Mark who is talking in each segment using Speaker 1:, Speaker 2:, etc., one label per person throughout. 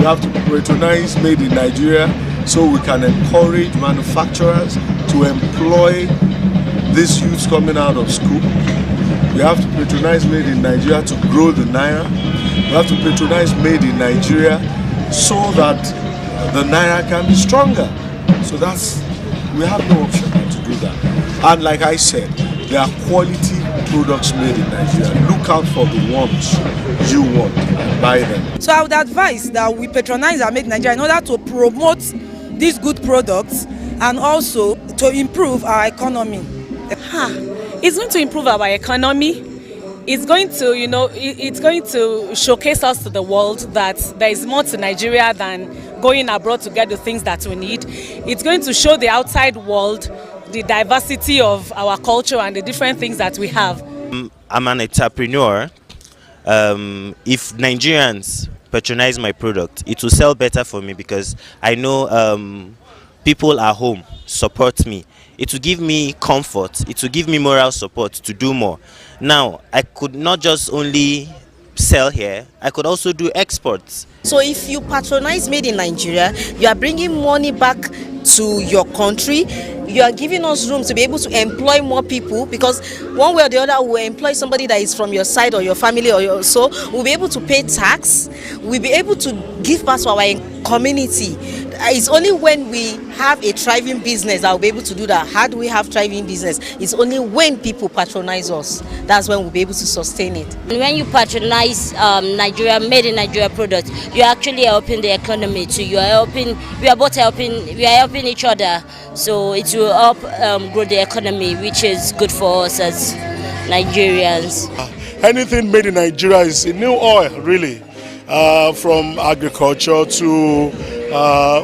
Speaker 1: have to patronize made in Nigeria so we can encourage manufacturers to employ these youths coming out of school. We have to patronize made in Nigeria to grow the naira. We have to patronize made in Nigeria so that the naira can be stronger. So we have no option but to do that. And like I said, there are quality products made in Nigeria. Look out for the ones you want and buy them.
Speaker 2: So I would advise that we patronize our made in Nigeria in order to promote these good products and also to improve our economy.
Speaker 3: It's going to improve our economy. It's going to, it's going to showcase us to the world that there is more to Nigeria than going abroad to get the things that we need. It's going to show the outside world the diversity of our culture and the different things that we have.
Speaker 4: I'm an entrepreneur. If Nigerians patronize my product, it will sell better for me because I know people at home support me. It will give me comfort. It will give me moral support to do more. Now, I could not just only sell here, I could also do exports.
Speaker 5: So if you patronize made in Nigeria, you are bringing money back to your country. You are giving us room to be able to employ more people, because one way or the other we'll employ somebody that is from your side or your family or so. We'll be able to pay tax. We'll be able to give back to our community. It's only when we have a thriving business that we'll be able to do that. How do we have thriving business? It's only when people patronize us. That's when we'll be able to sustain it.
Speaker 6: When you patronize Nigeria, made in Nigeria products, you're actually helping the economy too. We are both helping each other. So it will help grow the economy, which is good for us as Nigerians.
Speaker 7: Anything made in Nigeria is a new oil, really, from agriculture to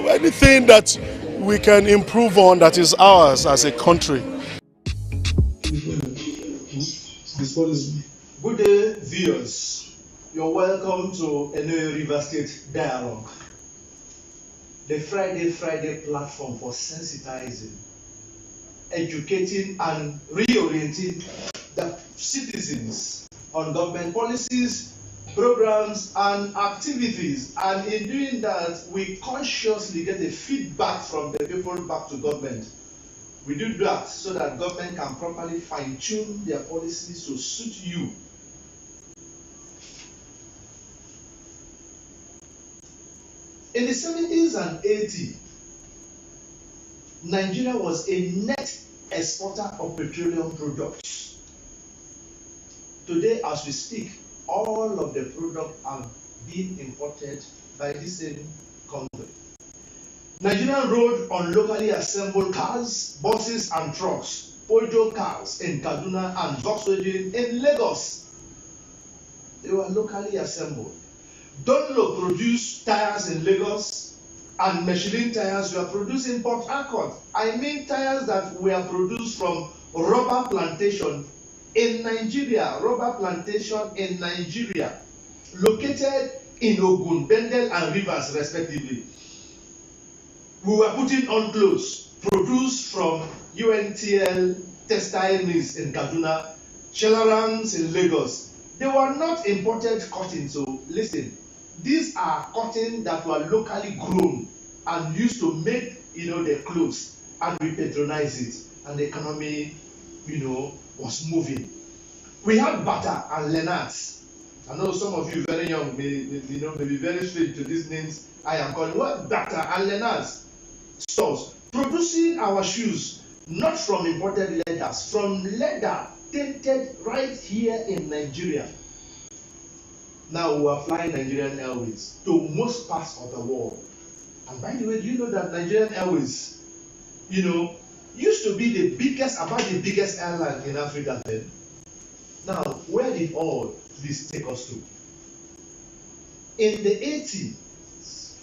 Speaker 7: anything that we can improve on that is ours as a country.
Speaker 8: Good day, viewers. You're welcome to NOA River State Dialogue, the Friday platform for sensitizing, educating and reorienting the citizens on government policies, programs and activities, and in doing that we consciously get a feedback from the people back to government. We do that so that government can properly fine-tune their policies to suit you. In the 70s and 80s, Nigeria was a net exporter of petroleum products. Today, as we speak, all of the products are being imported by the same country. Nigeria rode on locally assembled cars, buses and trucks, Poljo cars in Kaduna and Volkswagen in Lagos. They were locally assembled. Dunlop produced tires in Lagos, and Michelin tires were produced in Port Harcourt. I mean tires that were produced from rubber plantation in Nigeria, located in Ogun, Bendel and Rivers respectively. We were putting on clothes produced from UNTL textile mills in Kaduna, Chelarans in Lagos. They were not imported cotton, so listen, these are cotton that were locally grown and used to make the clothes, and we patronize it, and the economy was moving. We had Bata and Lenats. I know some of you very young may be very strange to these names I am calling. What? Bata and Lenats stores producing our shoes, not from imported leathers, from leather tinted right here in Nigeria. Now we are flying Nigerian Airways to most parts of the world. And by the way, do you know that Nigerian Airways, used to be the biggest airline in Africa then? Now, where did all this take us to? In the 80s,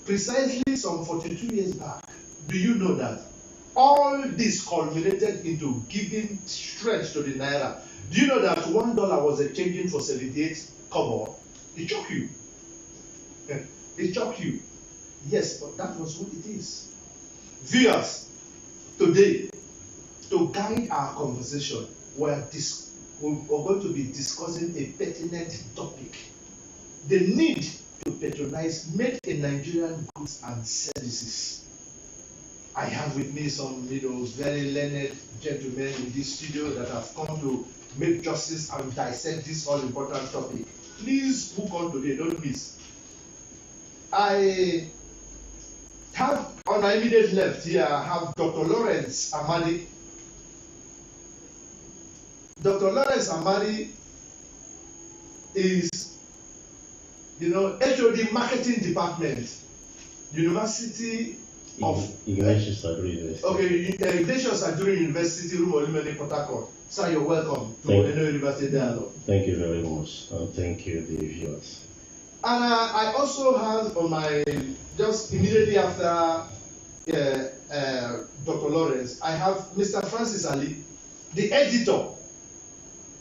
Speaker 8: precisely some 42 years back, do you know that all this culminated into giving strength to the naira? Do you know that $1 was exchanging for 78 kobo? It shocked you. It shocked you. Yes, but that was what it is. Viewers, today, to guide our conversation, we're going to be discussing a pertinent topic: the need to patronize made in Nigerian goods and services. I have with me some, very learned gentlemen in this studio that have come to make justice and dissect this all important topic. Please book on today, don't miss. I have on my immediate left here, I have Dr. Lawrence Amadi. Dr. Lawrence Amadi is, HOD Marketing Department, University of
Speaker 9: Ignatius University.
Speaker 8: Okay, Ignatius University, RUMUOLUMENI, Port Harcourt. Sir, you're welcome to NOA University Dialogue.
Speaker 9: Thank you very much, and thank you, the viewers.
Speaker 8: And I also have on my, just immediately after Dr. Lawrence, I have Mr. Francis Ali, the editor,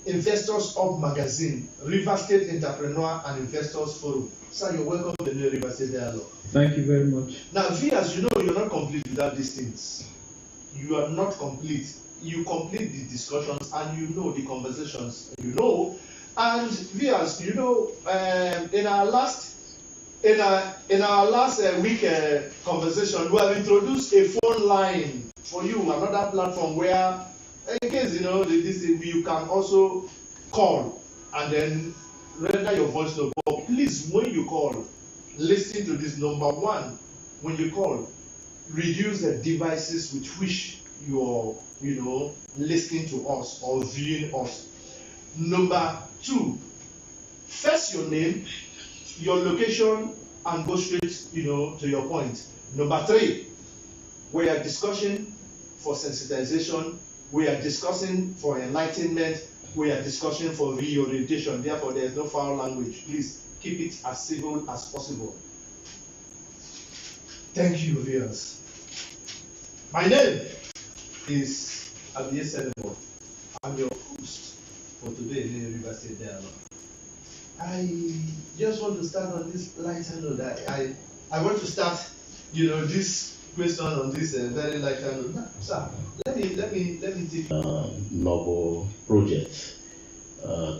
Speaker 8: Investors Hub Magazine, River State Entrepreneur and Investors Forum. Sir, you're welcome to the NOA University Dialogue.
Speaker 10: Thank you very much.
Speaker 8: Now, viewers, you're not complete without these things. You are not complete. You complete the discussions and the conversations, And viewers, in our last week conversation, we have introduced a phone line for you, another platform where, in case you can also call and then render your voice note. But please, when you call, listen to this. Number one, when you call, reduce the devices with which you're, listening to us or viewing us. Number two, first your name, your location, and go straight, to your point. Number three, we are discussing for sensitization, we are discussing for enlightenment, we are discussing for reorientation. Therefore, there is no foul language. Please keep it as civil as possible. Thank you, viewers. My name is Abdiel Senebo. I'm your host for today in the River State Dialogue. I just want to start on this lighter note. I want to start, this question on this very lighter note. Sir, let me take
Speaker 9: novel project,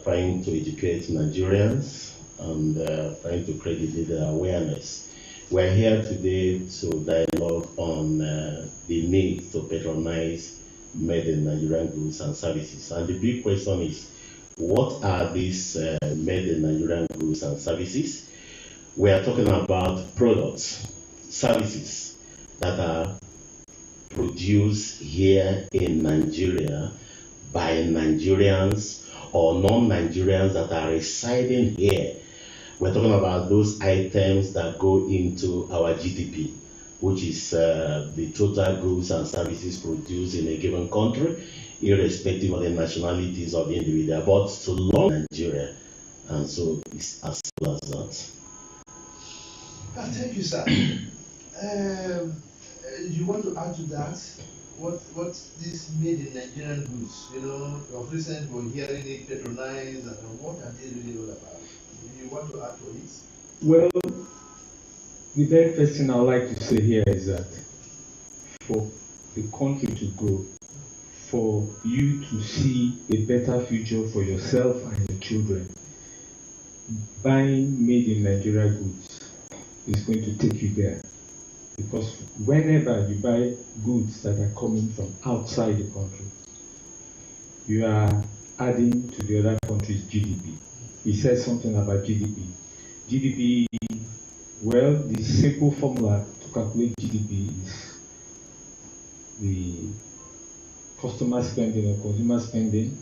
Speaker 9: trying to educate Nigerians and trying to create the awareness. We're here today to dialogue on the need to patronize made in Nigerian goods and services. And the big question is, what are these made in Nigerian goods and services? We are talking about products, services that are produced here in Nigeria by Nigerians or non-Nigerians that are residing here. We're talking about those items that go into our GDP, which is the total goods and services produced in a given country, irrespective of the nationalities of the individual, but to long Nigeria. And so it's as simple as that.
Speaker 8: Thank you, sir. You want to add to that? What this made in Nigerian goods? Of recent we're hearing it patronized, and what are they really all about? You want to add to it?
Speaker 10: Well, the very first thing I would like to say here is that for the country to grow, for you to see a better future for yourself and your children, buying made in Nigeria goods is going to take you there. Because whenever you buy goods that are coming from outside the country, you are adding to the other country's GDP. He says something about GDP. GDP, well, the simple formula to calculate GDP is the customer spending or consumer spending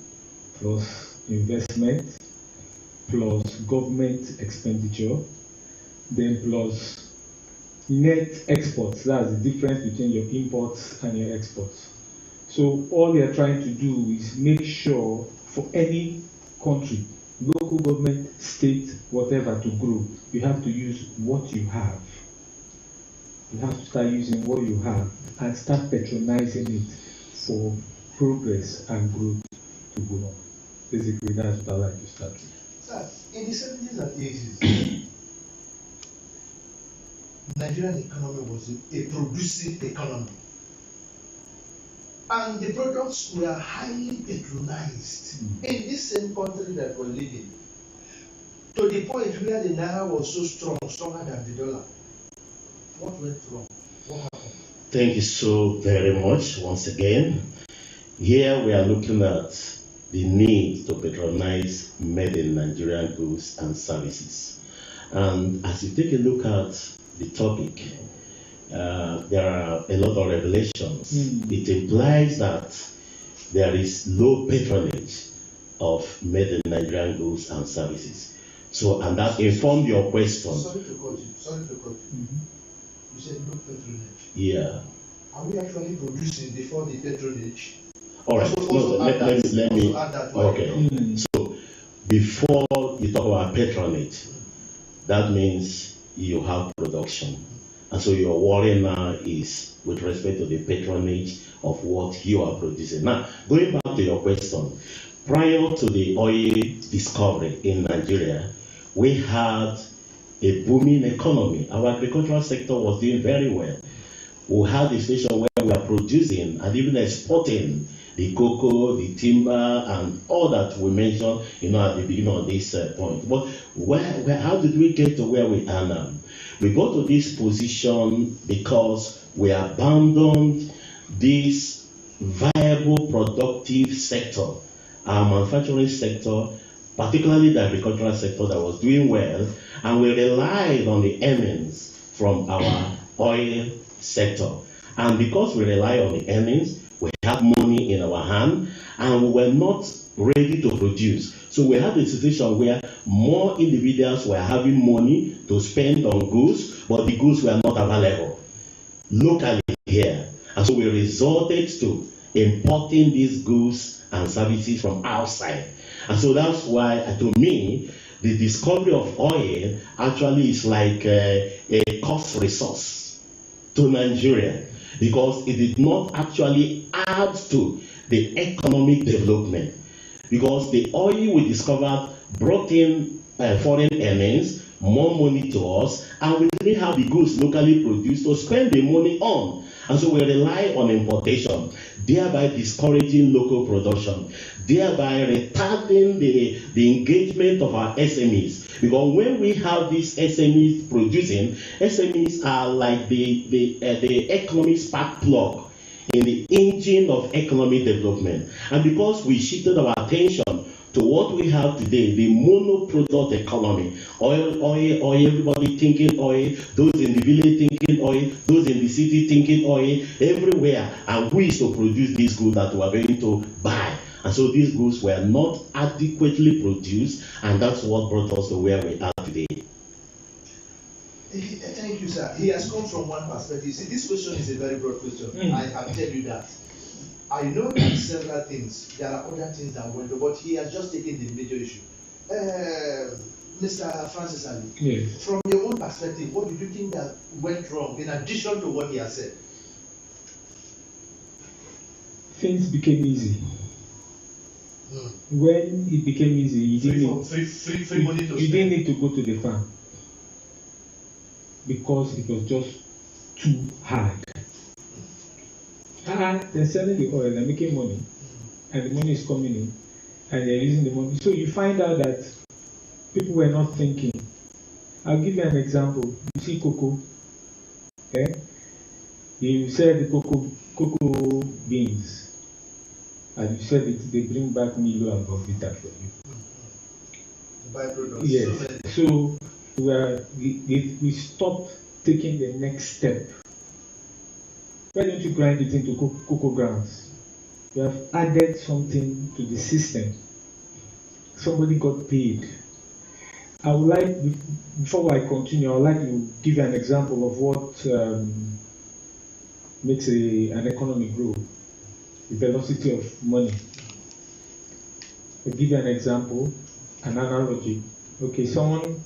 Speaker 10: plus investment plus government expenditure, then plus net exports. That's the difference between your imports and your exports. So all you're trying to do is make sure for any country, local government, state, whatever, to grow, you have to use what you have. You have to start using what you have and start patronizing it for progress and growth to go on. Basically, that's what I like to start with.
Speaker 8: Sir, in the 70s and 80s, Nigerian economy was a producing economy. And the products were highly patronized in this same country that we're living. to the point where the naira was so strong, stronger than the dollar. What went wrong? What happened?
Speaker 9: Thank you so very much once again. Here we are looking at the need to patronize made in Nigerian goods and services. And as you take a look at the topic, there are a lot of revelations. It implies that there is low patronage of made in Nigerian goods and services. So, and that informed your question.
Speaker 8: Sorry to cut you. You said no patronage.
Speaker 9: Yeah.
Speaker 8: Are we actually producing before the patronage?
Speaker 9: All right. Let me. Okay. So, before you talk about patronage, that means you have production. And so your worry now is with respect to the patronage of what you are producing. Now, going back to your question, prior to the oil discovery in Nigeria, we had a booming economy. Our agricultural sector was doing very well. We had a situation where we are producing and even exporting the cocoa, the timber, and all that we mentioned, at the beginning of this point. But how did we get to where we are now? We got to this position because we abandoned this viable, productive sector, our manufacturing sector, particularly the agricultural sector that was doing well, and we relied on the earnings from our oil sector. And because we rely on the earnings, we have money in our hand, and we were not ready to produce. So we had a situation where more individuals were having money to spend on goods, but the goods were not available locally here. And so we resorted to importing these goods and services from outside. And so that's why, to me, the discovery of oil actually is like a cost resource to Nigeria, because it did not actually add to the economic development. Because the oil we discovered brought in foreign earnings, more money to us, and we didn't have the goods locally produced to spend the money on. And so we rely on importation, thereby discouraging local production, thereby retarding the engagement of our SMEs. Because when we have these SMEs producing, SMEs are like the economic spark plug in the engine of economic development. And because we shifted our attention to what we have today, the monoproduct economy, oil, everybody thinking oil, those in the village thinking oil, those in the city thinking oil, everywhere, and we used to produce these goods that we are going to buy. And so these goods were not adequately produced, and that's what brought us to where we are today.
Speaker 8: Thank you, sir. He has come from one perspective. See, this question is a very broad question. I tell you that. I know that several things, there are other things that went wrong, but he has just taken the major issue. Mr. Francis Ali,
Speaker 10: yes,
Speaker 8: from your own perspective, what do you think that went wrong in addition to what he has said?
Speaker 10: Things became easy. When it became easy, you didn't need to go to the farm, because it was just too hard. They're selling the oil, they're making money, and the money is coming in, and they're using the money. So you find out that people were not thinking. I'll give you an example. You see cocoa, you sell the cocoa beans, and you sell it, they bring back Milo and Bonvita for you.
Speaker 8: Byproducts.
Speaker 10: Yes. So we stopped taking the next step. Why don't you grind it into cocoa grounds? You have added something to the system. Somebody got paid. I would like, before I continue, I would like to give you an example of what makes an economy grow. The velocity of money. I'll give you an example, an analogy. Okay, someone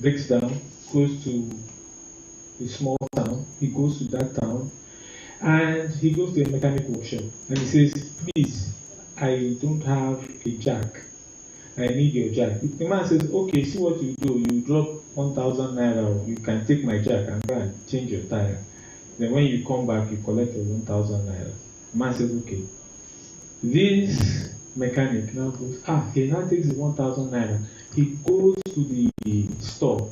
Speaker 10: breaks down, goes to a small town, he goes to that town, and he goes to a mechanic workshop, and he says, please, I don't have a jack, I need your jack. The man says, okay, see what you do, you drop 1,000 naira, you can take my jack and go and change your tire. Then when you come back, you collect your 1,000 naira. The man says, okay. This mechanic now goes, he now takes the 1,000 naira, He goes to the store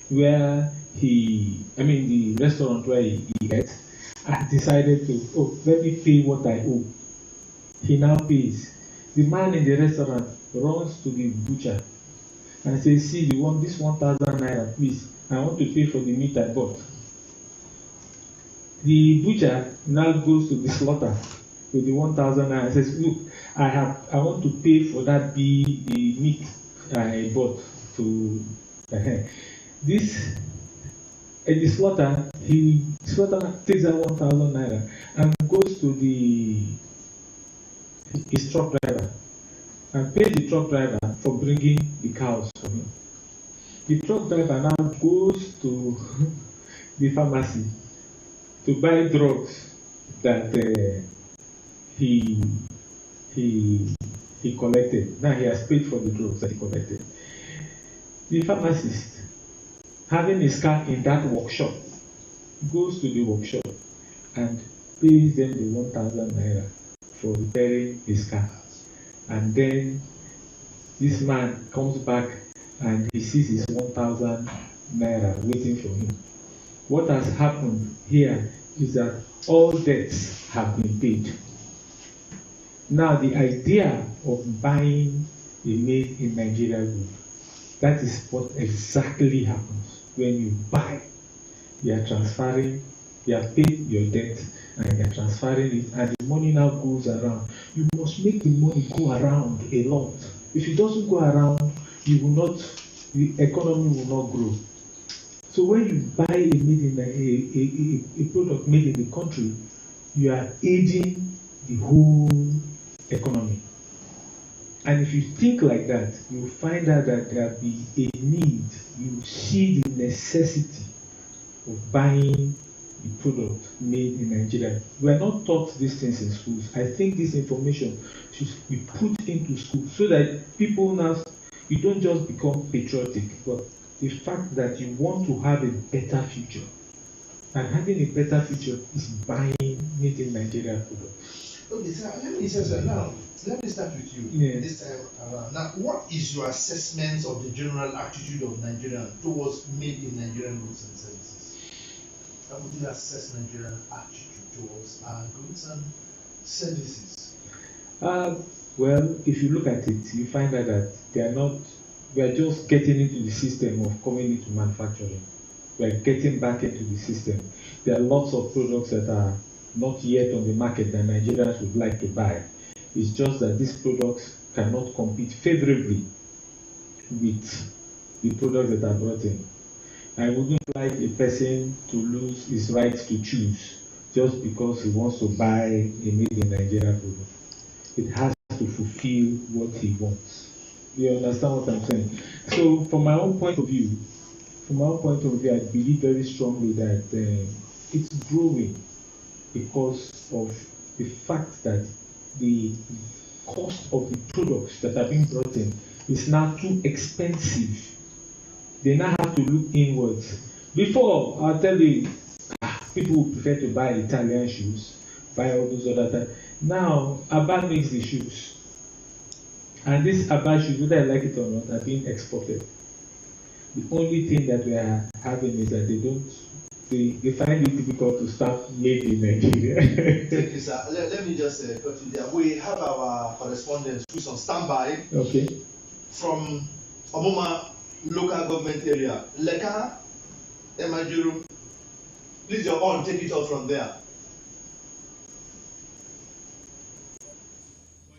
Speaker 10: where the restaurant where he ate, and decided to, let me pay what I owe. He now pays. The man in the restaurant runs to the butcher and says, see, you want this 1,000 naira, please. I want to pay for the meat I bought. The butcher now goes to the slaughter with the 1,000 naira and says, look, I want to pay for that the meat I bought to this. At the slaughter, takes that 1,000 naira and goes to his truck driver and pays the truck driver for bringing the cows for him. The truck driver now goes to the pharmacy to buy drugs that he collected. Now he has paid for the drugs that he collected. The pharmacist, having his car in that workshop, goes to the workshop and pays them the 1,000 naira for repairing his car. And then this man comes back and he sees his 1,000 naira waiting for him. What has happened here is that all debts have been paid. Now the idea of buying a made in Nigeria good, that is what exactly happens. When you buy, you are transferring, you have paid your debt and you are transferring it, and the money now goes around. You must make the money go around a lot. If it doesn't go around, the economy will not grow. So when you buy a product made in the country, you are aiding the whole economy. And if you think like that, you find out that there will be a need. You see the necessity of buying the product made in Nigeria. We are not taught these things in schools. I think this information should be put into school so that people now, you don't just become patriotic, but the fact that you want to have a better future. And having a better future is buying made in Nigeria products.
Speaker 8: Okay, sir, let me start with you.
Speaker 10: Yes.
Speaker 8: This time around. Now, what is your assessment of the general attitude of Nigerians towards made in Nigerian goods and services? How would you assess Nigerian attitude towards our goods and services?
Speaker 10: Well, if you look at it, you find out that we are just getting into the system of coming into manufacturing. We are getting back into the system. There are lots of products that are not yet on the market that Nigerians would like to buy. It's just that these products cannot compete favorably with the products that are brought in. I wouldn't like a person to lose his right to choose just because he wants to buy a made in Nigeria product. It has to fulfill what he wants. You understand what I'm saying? So from my own point of view, I believe very strongly that it's growing because of the fact that the cost of the products that are being brought in is now too expensive. They now have to look inwards. Before, I'll tell you, people would prefer to buy Italian shoes, buy all those other things. Now, Abba makes the shoes. And these Abba shoes, whether I like it or not, are being exported. The only thing that we are having is that they find it difficult to start made in Nigeria.
Speaker 8: Thank you, sir. Let me just cut you there. We have our correspondent who's on standby.
Speaker 10: Okay.
Speaker 8: From Omoma local government area. Leka, AJURU. Please, your own, take it out from there.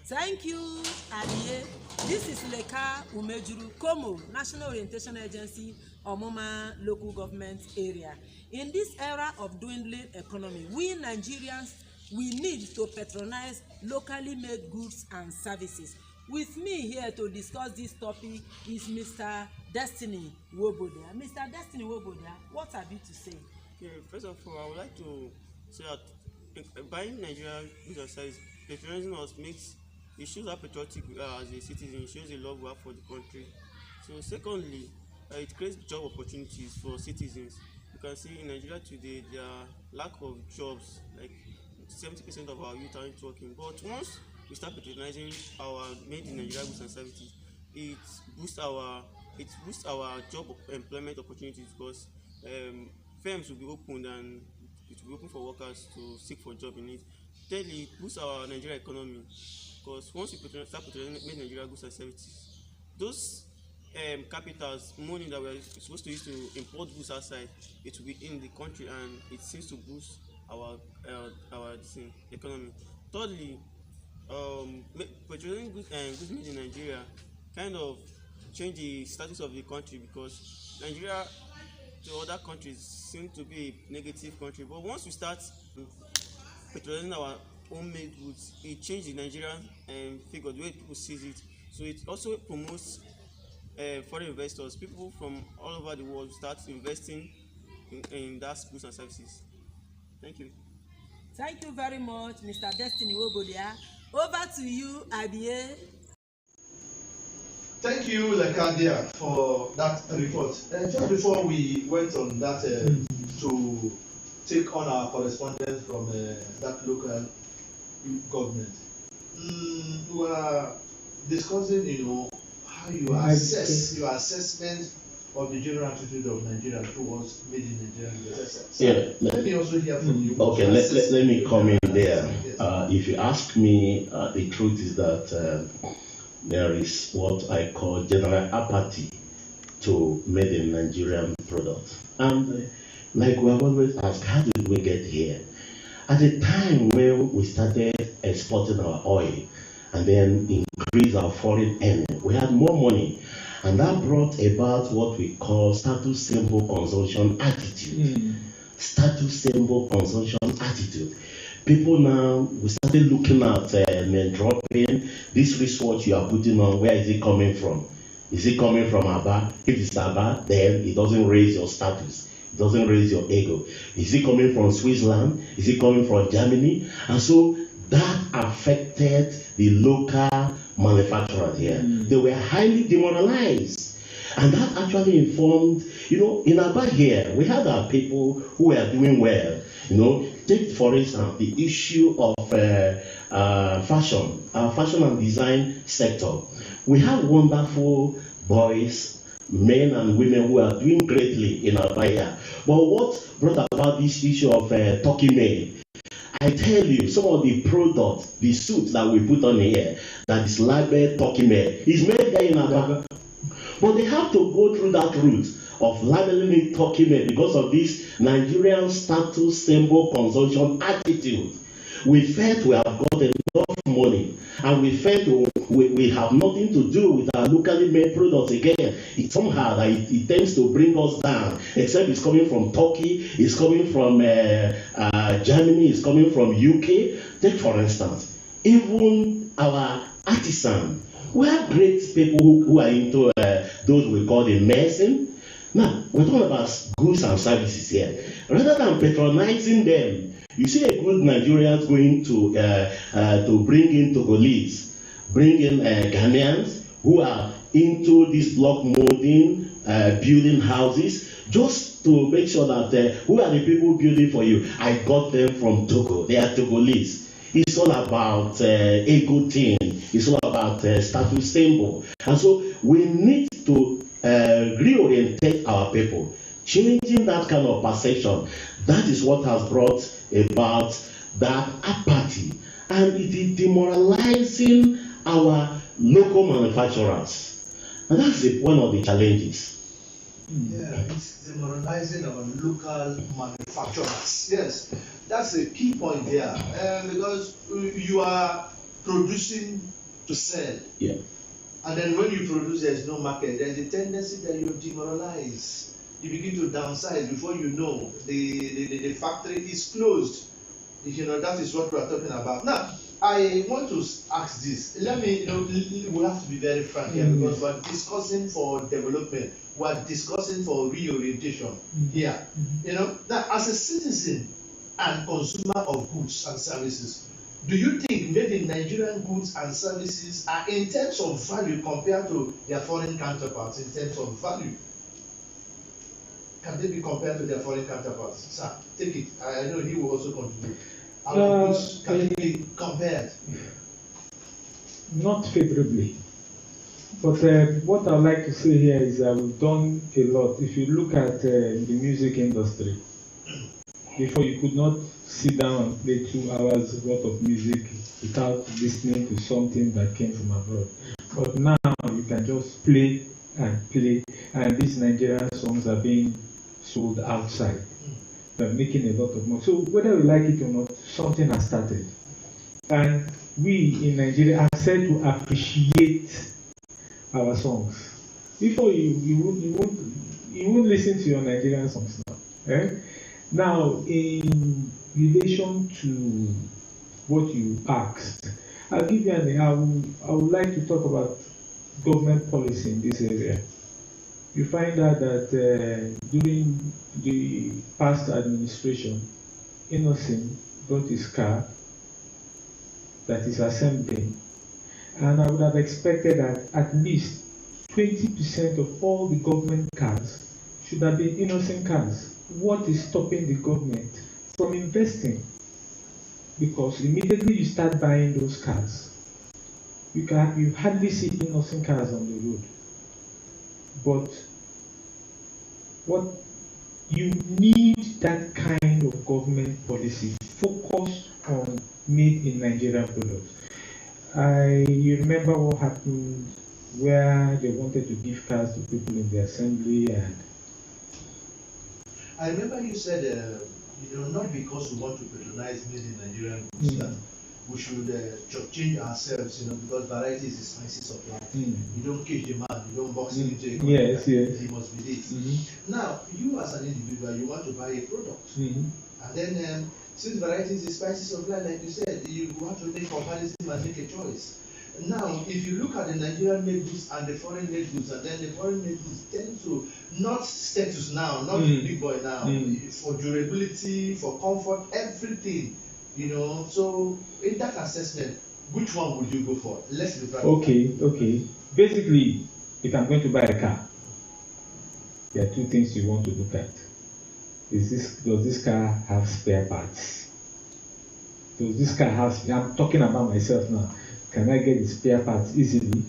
Speaker 2: Thank you, ALLI. This is Leka Umejuru Como, National Orientation Agency, Omoma local government area. In this era of dwindling economy, we Nigerians, we need to patronize locally made goods and services. With me here to discuss this topic is Mr. Destiny Woboda. Mr. Destiny Woboda, what have you to say?
Speaker 11: Okay, first of all, I would like to say that buying Nigerian goods and services, patronizing us it shows how patriotic we are as a citizen. It shows the love we have for the country. So secondly, it creates job opportunities for citizens. You can see in Nigeria today there are lack of jobs, like 70% of our youth aren't working. But once we start patronizing our made in Nigeria goods and services, it boosts our job employment opportunities because firms will be opened and it will be open for workers to seek for job in it. Thirdly, it boosts our Nigeria economy because once we start patronizing made Nigeria goods and services, those capitals, money that we're supposed to use to import goods outside, it will be in the country and it seems to boost our economy. Thirdly, patronizing goods made in Nigeria kind of change the status of the country because Nigeria to other countries seem to be a negative country, but once we start patronizing our homemade goods, it changes the Nigerian figure, the way people see it. So it also promotes foreign investors. People from all over the world start investing in that goods and services. Thank you.
Speaker 2: Thank you very much, Mr. Destiny Wobodia. Over to you, IBA.
Speaker 8: Thank you, Lekadia, for that report. Just before we went on that to take on our correspondence from that local government, we were discussing, how you assess your assessment of the general attitude of Nigeria towards made in Nigeria.
Speaker 9: Yeah.
Speaker 8: Let me also hear from you.
Speaker 9: Okay, let me come in there. Yes. If you ask me, the truth is that there is what I call general apathy to made in Nigerian products. And like we have always asked, how did we get here? At the time when we started exporting our oil and then increase our foreign earning, we had more money. And that brought about what we call status symbol consumption attitude. Status symbol consumption attitude. People now, we started looking at and dropping this research you are putting on, where is it coming from? Is it coming from Aba? If it's Aba, then it doesn't raise your status. It doesn't raise your ego. Is it coming from Switzerland? Is it coming from Germany? And so that affected the local manufacturers here. They were highly demoralized. And that actually informed, in Aba here, we had our people who were doing well. Take for instance the issue of fashion and design sector. We have wonderful boys, men and women who are doing greatly in Aba here. But what brought about this issue of Turkey made? I tell you, some of the products, the suits that we put on here, that is labeled Turkey made, is made there in Aba. But they have to go through that route of labeling it Turkey made because of this Nigerian status symbol consumption attitude. We felt we have got enough money and we felt we have nothing to do with our locally made products again. It somehow it tends to bring us down, except it's coming from Turkey, it's coming from Germany, it's coming from UK. Take for instance, even our artisan. We have great people who are into those we call the medicine. Now, we're talking about goods and services here. Rather than patronizing them, you see a good Nigerians going to bring in Togolese, bring in Ghanaians who are into this block molding, building houses, just to make sure that who are the people building for you? I got them from Togo. They are Togolese. It's all about ego thing. It's all about status symbol. And so we need to reorientate our people, changing that kind of perception. That is what has brought about that apathy, and it is demoralizing our local manufacturers, and that's one of the challenges.
Speaker 8: Yeah, it's demoralizing our local manufacturers. Yes, that's a key point there, because you are producing to sell.
Speaker 9: Yeah.
Speaker 8: And then when you produce, there's no market. There's a tendency that you demoralize. You begin to downsize before you know the factory is closed. That is what we are talking about. Now, I want to ask this. Let me, we have to be very frank here because we are discussing for development. We are discussing for reorientation here. Now, as a citizen and consumer of goods and services, do you think made in Nigerian goods and services are in terms of value compared to their foreign counterparts in terms of value? Can they be compared to their foreign counterparts? Sir, take it. I know he will also contribute. Our goods can be compared?
Speaker 10: Not favorably. But what I'd like to say here is that we've done a lot. If you look at the music industry, before you could not sit down and play 2 hours worth of music without listening to something that came from abroad. But now you can just play, and these Nigerian songs are being sold outside. They're making a lot of money. So whether we like it or not, something has started. And we in Nigeria are said to appreciate our songs. Before you won't listen to your Nigerian songs now. Eh? Now, in relation to what you asked, I'll give you I would like to talk about government policy in this area. You find out that during the past administration, Innocent got his car that is assembling, and I would have expected that at least 20% of all the government cars should have been Innocent cars. What is stopping the government from investing? Because immediately you start buying those cars, you hardly see Innocent cars on the road. But what you need that kind of government policy focused on made in Nigerian products. You remember what happened where they wanted to give cars to people in the assembly, and
Speaker 8: I remember you said, not because we want to patronize made in Nigerian goods, that we should change ourselves, because variety is the spices of life. You don't cage a man, you don't box him into a corner.
Speaker 10: Yes.
Speaker 8: He must be this. Now, you as an individual, you want to buy a product. And then, since variety is the spices of life, like you said, you have to make comparison and make a choice. Now, if you look at the Nigerian made goods and the foreign made goods, and then the foreign made goods tend to not status now, not big boy now, for durability, for comfort, everything, So, in that assessment, which one would you go for? Let's be practical.
Speaker 10: Okay. Basically, if I'm going to buy a car, there are two things you want to look at. Does this car have spare parts? Does this car have? I'm talking about myself now. Can I get the spare parts easily?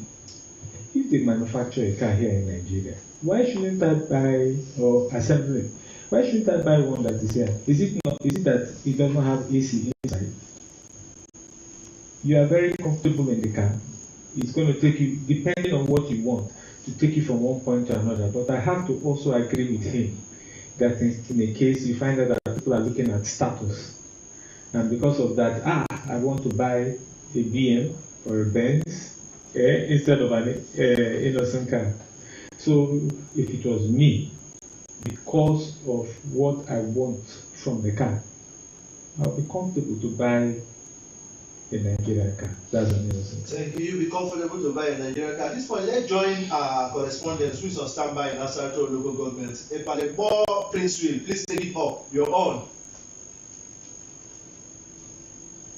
Speaker 10: If they manufacture a car here in Nigeria, why shouldn't I buy or assembly? Why shouldn't I buy one that is here? Is it that it doesn't have AC inside? You are very comfortable in the car. It's going to take you, depending on what you want, to take you from one point to another. But I have to also agree with him that in a case you find out that people are looking at status, and because of that, I want to buy a BM or a Benz instead of an Innocent car. So if it was me, because of what I want from the car, I'll be comfortable to buy a Nigerian car. That's an Innocent car.
Speaker 8: Thank you. You'll be comfortable to buy a Nigerian car. At this point, let's join our correspondent who is on standby in Asarato local government. Epalebo Prince Will, please take it up. You're on.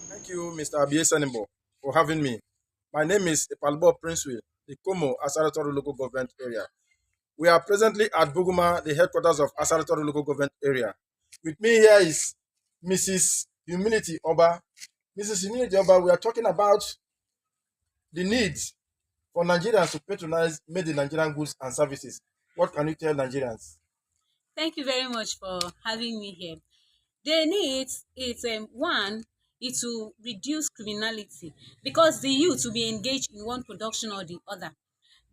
Speaker 12: Thank you, Mr. Abiesanimbo, for having me. My name is Epalebo Prince Will, the Como Asarato local government area. We are presently at Buguma, the headquarters of Asarato local government area. With me here is Mrs. Humility Oba. Mrs. Humility Oba, we are talking about the needs for Nigerians to patronize made in Nigerian goods and services. What can you tell Nigerians?
Speaker 3: Thank you very much for having me here. The needs is one, it will reduce criminality because the youth will be engaged in one production or the other.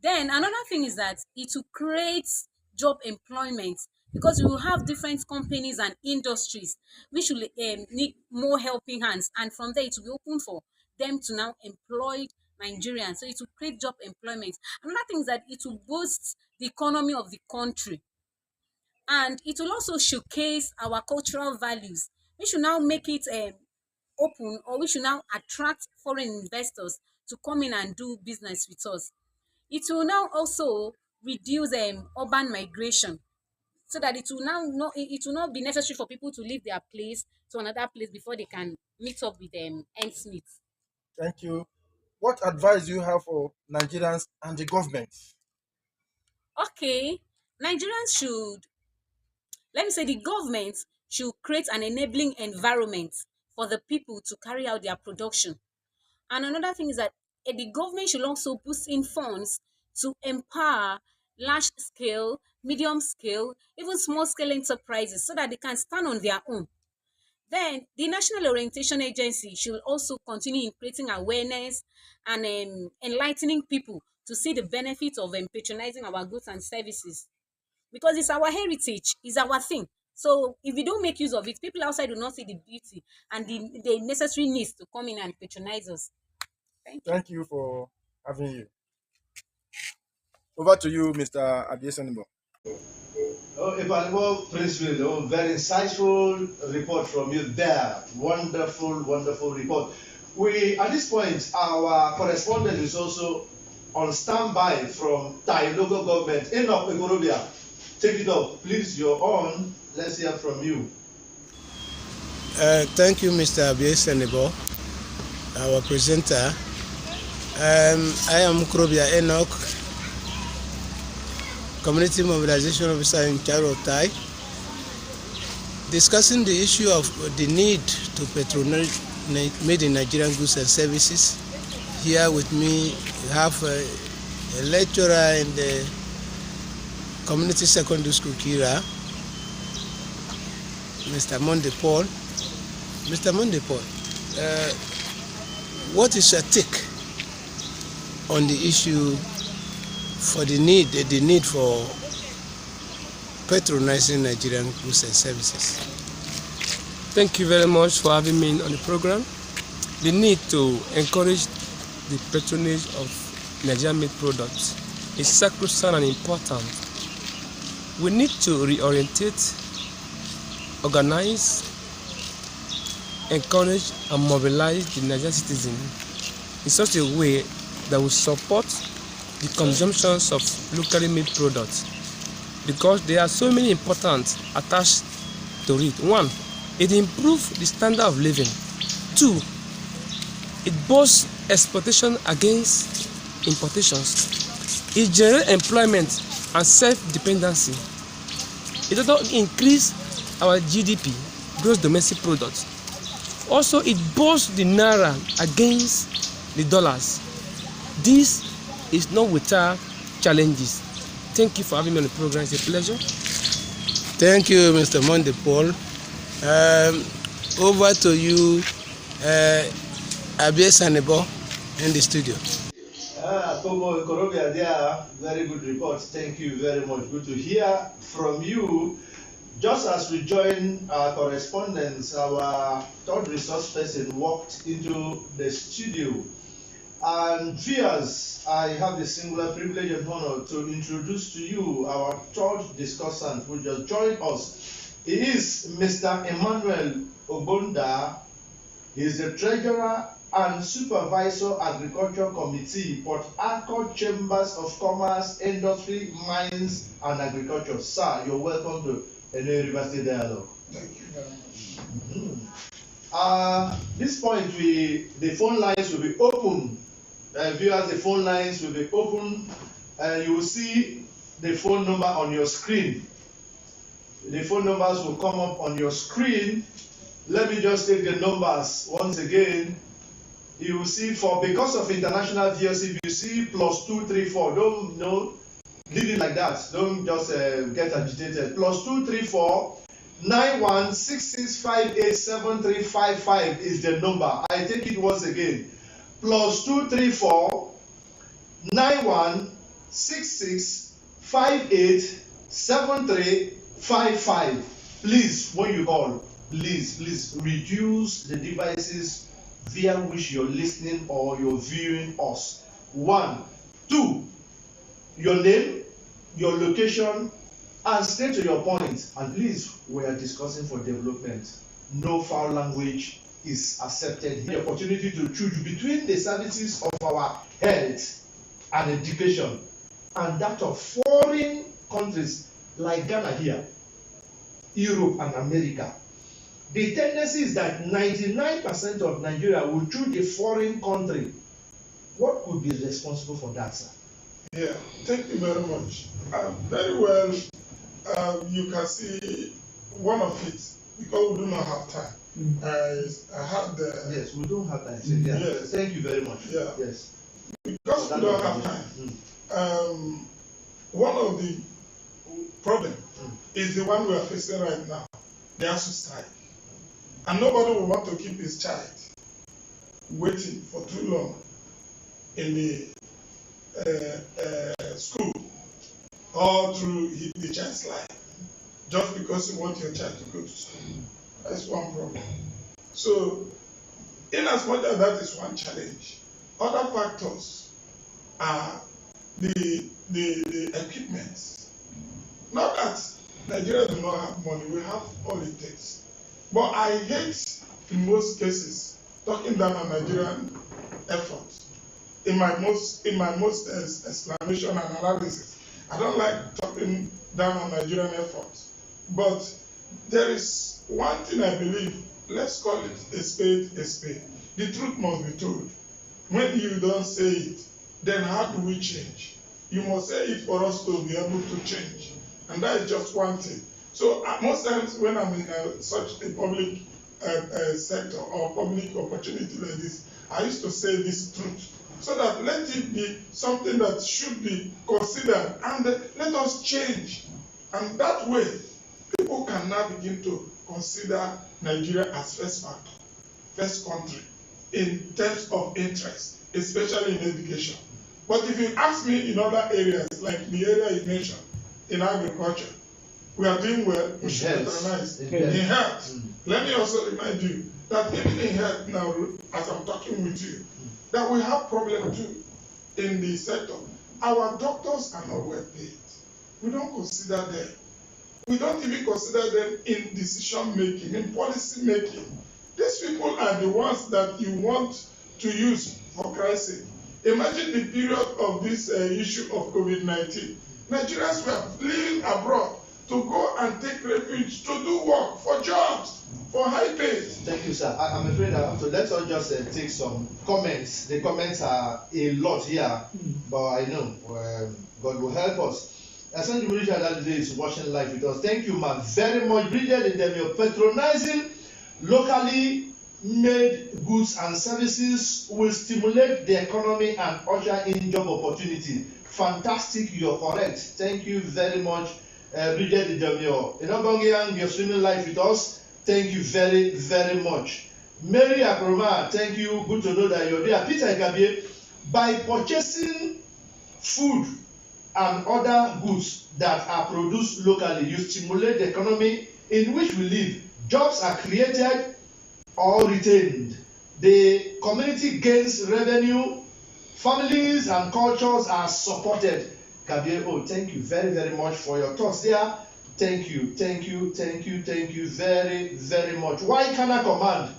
Speaker 3: Then another thing is that it will create job employment because we will have different companies and industries which will need more helping hands, and from there it will be open for them to now employ Nigerians. So it will create job employment. Another thing is that it will boost the economy of the country, and it will also showcase our cultural values. We should now make it open, or we should now attract foreign investors to come in and do business with us. It will now also reduce urban migration, so that it will not be necessary for people to leave their place to another place before they can meet up with ends meet.
Speaker 12: Thank you. What advice do you have for Nigerians and the government?
Speaker 3: Okay, Nigerians should, let me say, the government should create an enabling environment for the people to carry out their production. And another thing is that the government should also put in funds
Speaker 13: to empower large scale, medium scale, even small scale enterprises so that they can stand on their own. Then the National Orientation Agency should also continue in creating awareness and enlightening people to see the benefits of patronizing our goods and services, because it's our heritage, it's our thing. So if we don't make use of it, people outside do not see the beauty and the necessary needs to come in and patronize us.
Speaker 12: Thank you for having you. Over to you, Mr. Abiesanimo.
Speaker 8: Oh, Emmanuel Princeville, oh, very insightful report from you there. Wonderful, wonderful report. We, at this point, our correspondent is also on standby from Thai local government. Enoch Ekorobia, take it up. Please, you're on. Let's hear from you.
Speaker 14: Thank you, Mr. Abiesanimo, our presenter. I am Krobia Enoch, Community Mobilization Officer in charge of Thai, discussing the issue of the need to patronize made in Nigerian goods and services. Here with me, you have a lecturer in the Community Secondary School, Kira, Mr. Monde Paul. Mr. Monde Paul, what is your take on the issue for the need for patronizing Nigerian goods and services?
Speaker 15: Thank you very much for having me on the program. The need to encourage the patronage of Nigerian-made products is sacrosanct and important. We need to reorientate, organize, encourage and mobilize the Nigerian citizen in such a way that will support the consumptions of locally made products, because there are so many important attached to it. One, it improves the standard of living. Two, it boosts exportation against importations. It generates employment and self-dependency. It also increases our GDP, gross domestic product. Also, it boosts the naira against the dollars. This is not without challenges. Thank you for having me on the program. It's a pleasure.
Speaker 14: Thank you, Mr. Monde Paul. Over to you, Abiesanimo, in the studio.
Speaker 8: Kobo Korobia there, very good report. Thank you very much. Good to hear from you. Just as we join our correspondents, our third resource person walked into the studio. And viewers, I have the singular privilege and honor to introduce to you our third discussant who just joined us. He is Mr. EMMANUEL OGBONDA. He is the Treasurer and Supervisor Agriculture Committee, Port Harcourt Chambers of Commerce, Industry, Mines and Agriculture. Sir, you're welcome to NOA University Dialogue.
Speaker 16: Thank you very much.
Speaker 8: This point, the phone lines will be open. Viewers, the phone lines will be open. You will see the phone number on your screen. The phone numbers will come up on your screen. Let me just take the numbers once again. You will see, because of international viewers, if you see +234, don't leave it like that. Don't just get agitated. +234 9166587355 is the number. I take it once again. +234 9166587355. Please, when you call, please reduce the devices via which you're listening or you're viewing us. 1, 2, your name, your location, and stay to your point. And please, we are discussing for development. No foul language is accepted. The opportunity to choose between the services of our health and education and that of foreign countries like Ghana here, Europe and America. The tendency is that 99% of Nigeria will choose a foreign country. What could be responsible for that, sir?
Speaker 16: Yeah, thank you very much. Very well, you can see one of it, because we do not have time. I had the...
Speaker 8: Yes, we don't have time. Yeah.
Speaker 16: Yes.
Speaker 8: Thank you very much.
Speaker 16: Yeah.
Speaker 8: Yes.
Speaker 16: Because we don't have time, one of the problems is the one we are facing right now, the ASU strike. And nobody will want to keep his child waiting for too long in the school or through the child's life, just because you want your child to go to school. That's one problem. So, in as much as that is one challenge, other factors are the equipment. Not that Nigeria do not have money, we have all it takes. But I hate, in most cases, talking down on Nigerian efforts. In my most explanation and analysis, I don't like talking down on Nigerian efforts. But there is one thing I believe, let's call it a spade a spade. The truth must be told. When you don't say it, then how do we change? You must say it for us to be able to change. And that is just one thing. So most times when I'm in such a public sector or public opportunity like this, I used to say this truth, so that let it be something that should be considered and let us change. And that way, people can now begin to consider Nigeria as first factor, first country in terms of interest, especially in education. But if you ask me in other areas, like the area you mentioned, in agriculture, we are doing well, we should patronize. In health, let me also remind you that even in health now, as I'm talking with you, that we have problem too in the sector. Our doctors are not well paid. We don't consider them. We don't even consider them in decision making, in policy making. These people are the ones that you want to use for crisis. Imagine the period of this issue of COVID-19. Nigerians were fleeing abroad to go and take refuge, to do work, for jobs, for high pay.
Speaker 8: Thank you, sir. I'm afraid I have to let us just take some comments. The comments are a lot here, but I know God will help us. Asante Bridget that day is watching live with us. Thank you, ma'am, very much. Bridget, in terms of patronizing locally made goods and services will stimulate the economy and usher in job opportunity. Fantastic, you're correct. Thank you very much, Bridget Idemio. Inobongian, you're streaming live with us. Thank you very, very much. Mary Akroma, thank you. Good to know that you're there. Peter Ikabie, by purchasing food and other goods that are produced locally, you stimulate the economy in which we live. Jobs are created or retained. The community gains revenue. Families and cultures are supported. Kabie, oh, thank you very, very much for your thoughts there. Thank you, thank you, thank you, thank you very, very much. Why can I command?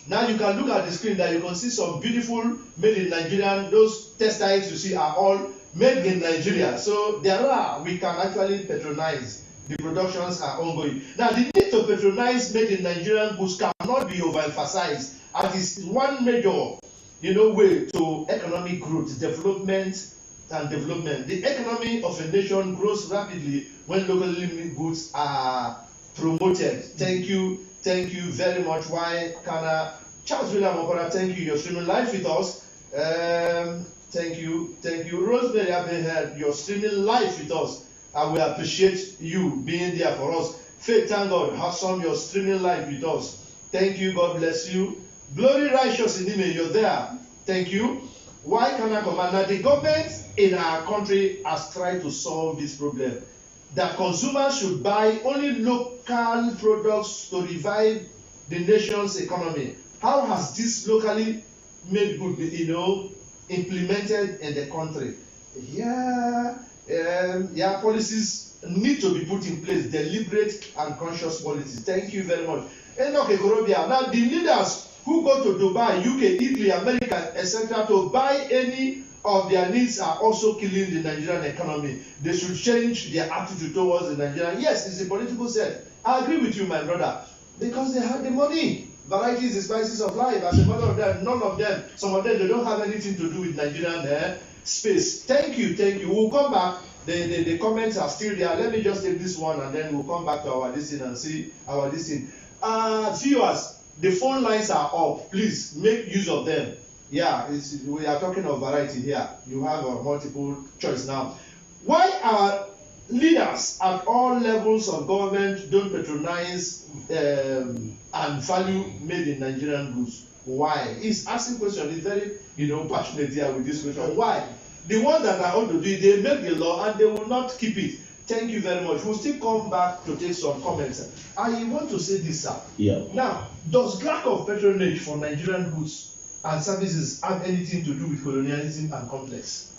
Speaker 8: Now you can look at the screen that you can see some beautiful made in Nigeria. Those textiles you see are all made in Nigeria. So we can actually patronize. The productions are ongoing. Now the need to patronize made in Nigerian goods cannot be overemphasized. And it's one major, way to economic growth, development and development. The economy of a nation grows rapidly when locally made goods are promoted. Thank you very much. Why can Charles William Okora, thank you. You're streaming live with us. Thank you. Rosemary Abenhead, you're streaming live with us. And we appreciate you being there for us. Faith, thank God. Hassan, you're streaming live with us. Thank you. God bless you. Glory Righteous in Ime, you're there. Thank you. Why can I command? Now, the government in our country has tried to solve this problem. That consumers should buy only local products to revive the nation's economy. How has this locally made good been, implemented in the country? Policies need to be put in place, deliberate and conscious policies. Thank you very much. Enoch Ekorobia. Now, the leaders who go to Dubai, UK, Italy, America, etc. to buy any of their needs are also killing the Nigerian economy. They should change their attitude towards the Nigerian. Yes, it's a political set. I agree with you, my brother, because they have the money. Variety is the spices of life. As a matter of them, none of them, some of them, they don't have anything to do with Nigerian space. Thank you. We'll come back. The comments are still there. Let me just take this one and then we'll come back to our listing and see our listing. Viewers, the phone lines are up. Please make use of them. Yeah, we are talking of variety here. You have a multiple choice now. Why our leaders at all levels of government don't patronize and value made in Nigerian goods? Why? He's asking question. He's very, passionate here with this question. Why? The ones that are ought to do it, they make the law and they will not keep it. Thank you very much. We'll still come back to take some comments. I want to say this, sir.
Speaker 9: Yeah.
Speaker 8: Now, does lack of patronage for Nigerian goods and services have anything to do with colonialism and complex?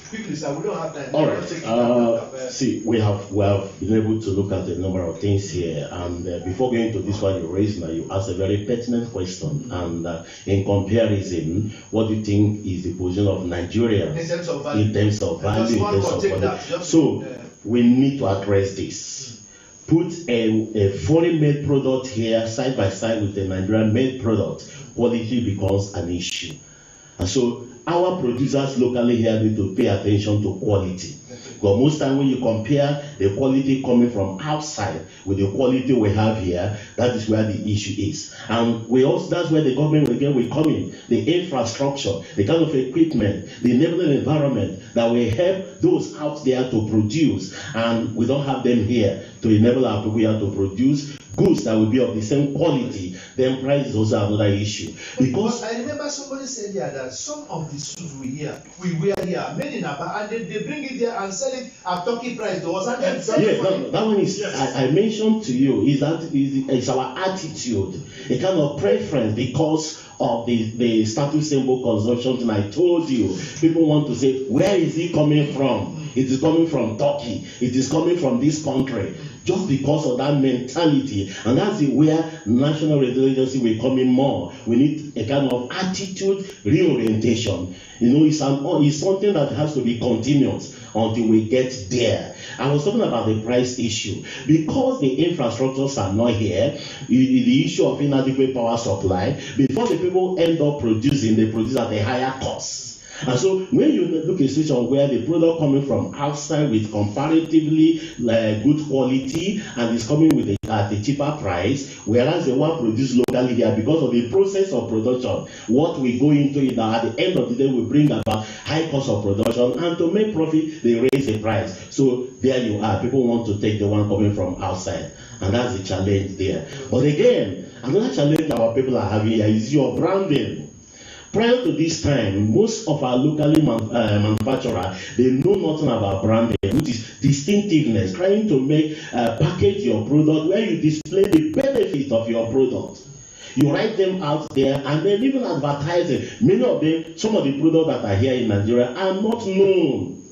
Speaker 8: Quickly, sir, we don't have time.
Speaker 9: All right. See, we have been able to look at a number of things here, and before going to this one you raised now, you asked a very pertinent question. And in comparison, what do you think is the position of Nigeria
Speaker 8: in terms of value?
Speaker 9: In terms of value, in terms of value. So we need to address this. Put a foreign-made product here side by side with a Nigerian-made product, quality becomes an issue. And so our producers locally here need to pay attention to quality. Because most time when you compare the quality coming from outside with the quality we have here, that is where the issue is. And that's where the government will come in. The infrastructure, the kind of equipment, the enabling environment that will help those out there to produce. And we don't have them here to enable our people here to produce goods that will be of the same quality. Then price is also another issue. Because
Speaker 8: I remember somebody said here that some of the suits we wear here, made in Aba, and they bring it there and sell it at Turkey price. That
Speaker 9: one is, yes. I mentioned to you, is our attitude, a kind of preference because of the status symbol consumption. And I told you, people want to say, where is it coming from? It is coming from Turkey. It is coming from this country. Just because of that mentality. And that's where national regulatory agency will come in more. We need a kind of attitude reorientation. It's something that has to be continuous until we get there. I was talking about the price issue. Because the infrastructures are not here, the issue of inadequate power supply, before the people end up producing, they produce at a higher cost. And so when you look at a situation where the product coming from outside with comparatively good quality and is coming with at a cheaper price, whereas the one produced locally here, because of the process of production, what we go into it now, at the end of the day, we bring about high cost of production, and to make profit, they raise the price. So there you are. People want to take the one coming from outside, and that's the challenge there. But again, another challenge our people are having here is your branding. Prior to this time, most of our locally manufacturers, they know nothing about branding, which is distinctiveness, trying to package your product where you display the benefit of your product. You write them out there and then even advertising. Many of them, some of the products that are here in Nigeria are not known.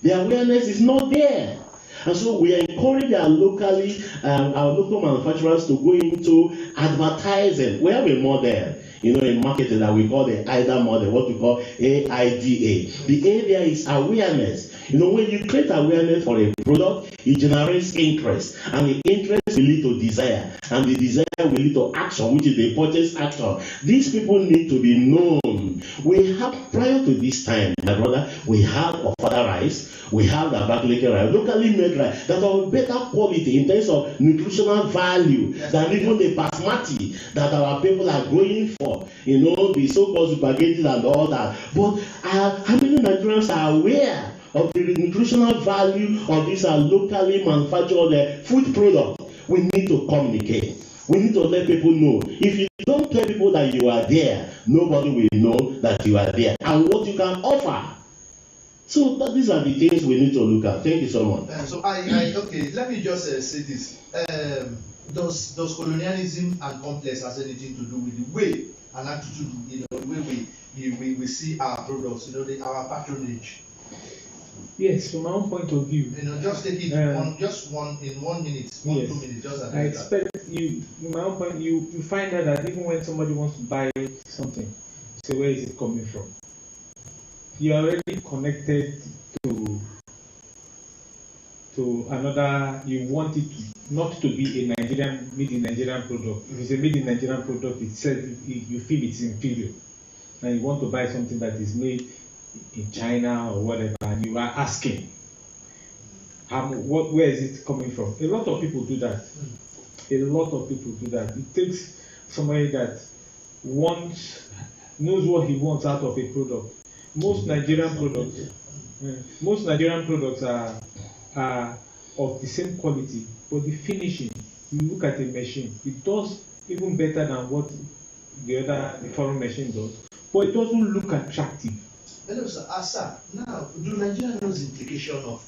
Speaker 9: The awareness is not there. And so we encourage our local manufacturers to go into advertising. We have a model, in marketing that we call the AIDA model, what we call AIDA. The area is awareness. When you create awareness for a product, it generates interest, and the interest will lead to desire, and the desire will lead to action, which is the purchase action. These people need to be known. We have, prior to this time, my brother, we have Ofada rice, we have the Abakaliki rice, locally made rice, that are of better quality in terms of nutritional value than even the basmati that our people are going for. The so-called spaghetti and all that. But how many Nigerians are aware of the nutritional value of these locally manufactured food products? We need to communicate. We need to let people know. If you don't tell people that you are there, nobody will know that you are there and what you can offer. So these are the things we need to look at. Thank you so much.
Speaker 8: Okay, let me just say this. Does colonialism and complex has anything to do with the way and attitude, the way we see our products, our patronage?
Speaker 10: Yes, from my own point of view.
Speaker 8: Just take it in 1 minute, 2 minutes, just
Speaker 10: I expect you, from my own point, you find out that even when somebody wants to buy something, so where is it coming from? You're already connected to another. You want it not to be a made in Nigerian product. If it's a made in Nigerian product itself, you feel it's inferior, and you want to buy something that is made in China or whatever, and you are asking, where is it coming from? A lot of people do that. A lot of people do that. It takes somebody that wants knows what he wants out of a product. Most Nigerian products are of the same quality, but the finishing, you look at a machine, it does even better than what the foreign machine does, but it doesn't look attractive.
Speaker 8: Hello, sir. Sir, now, do Nigerians know the implication of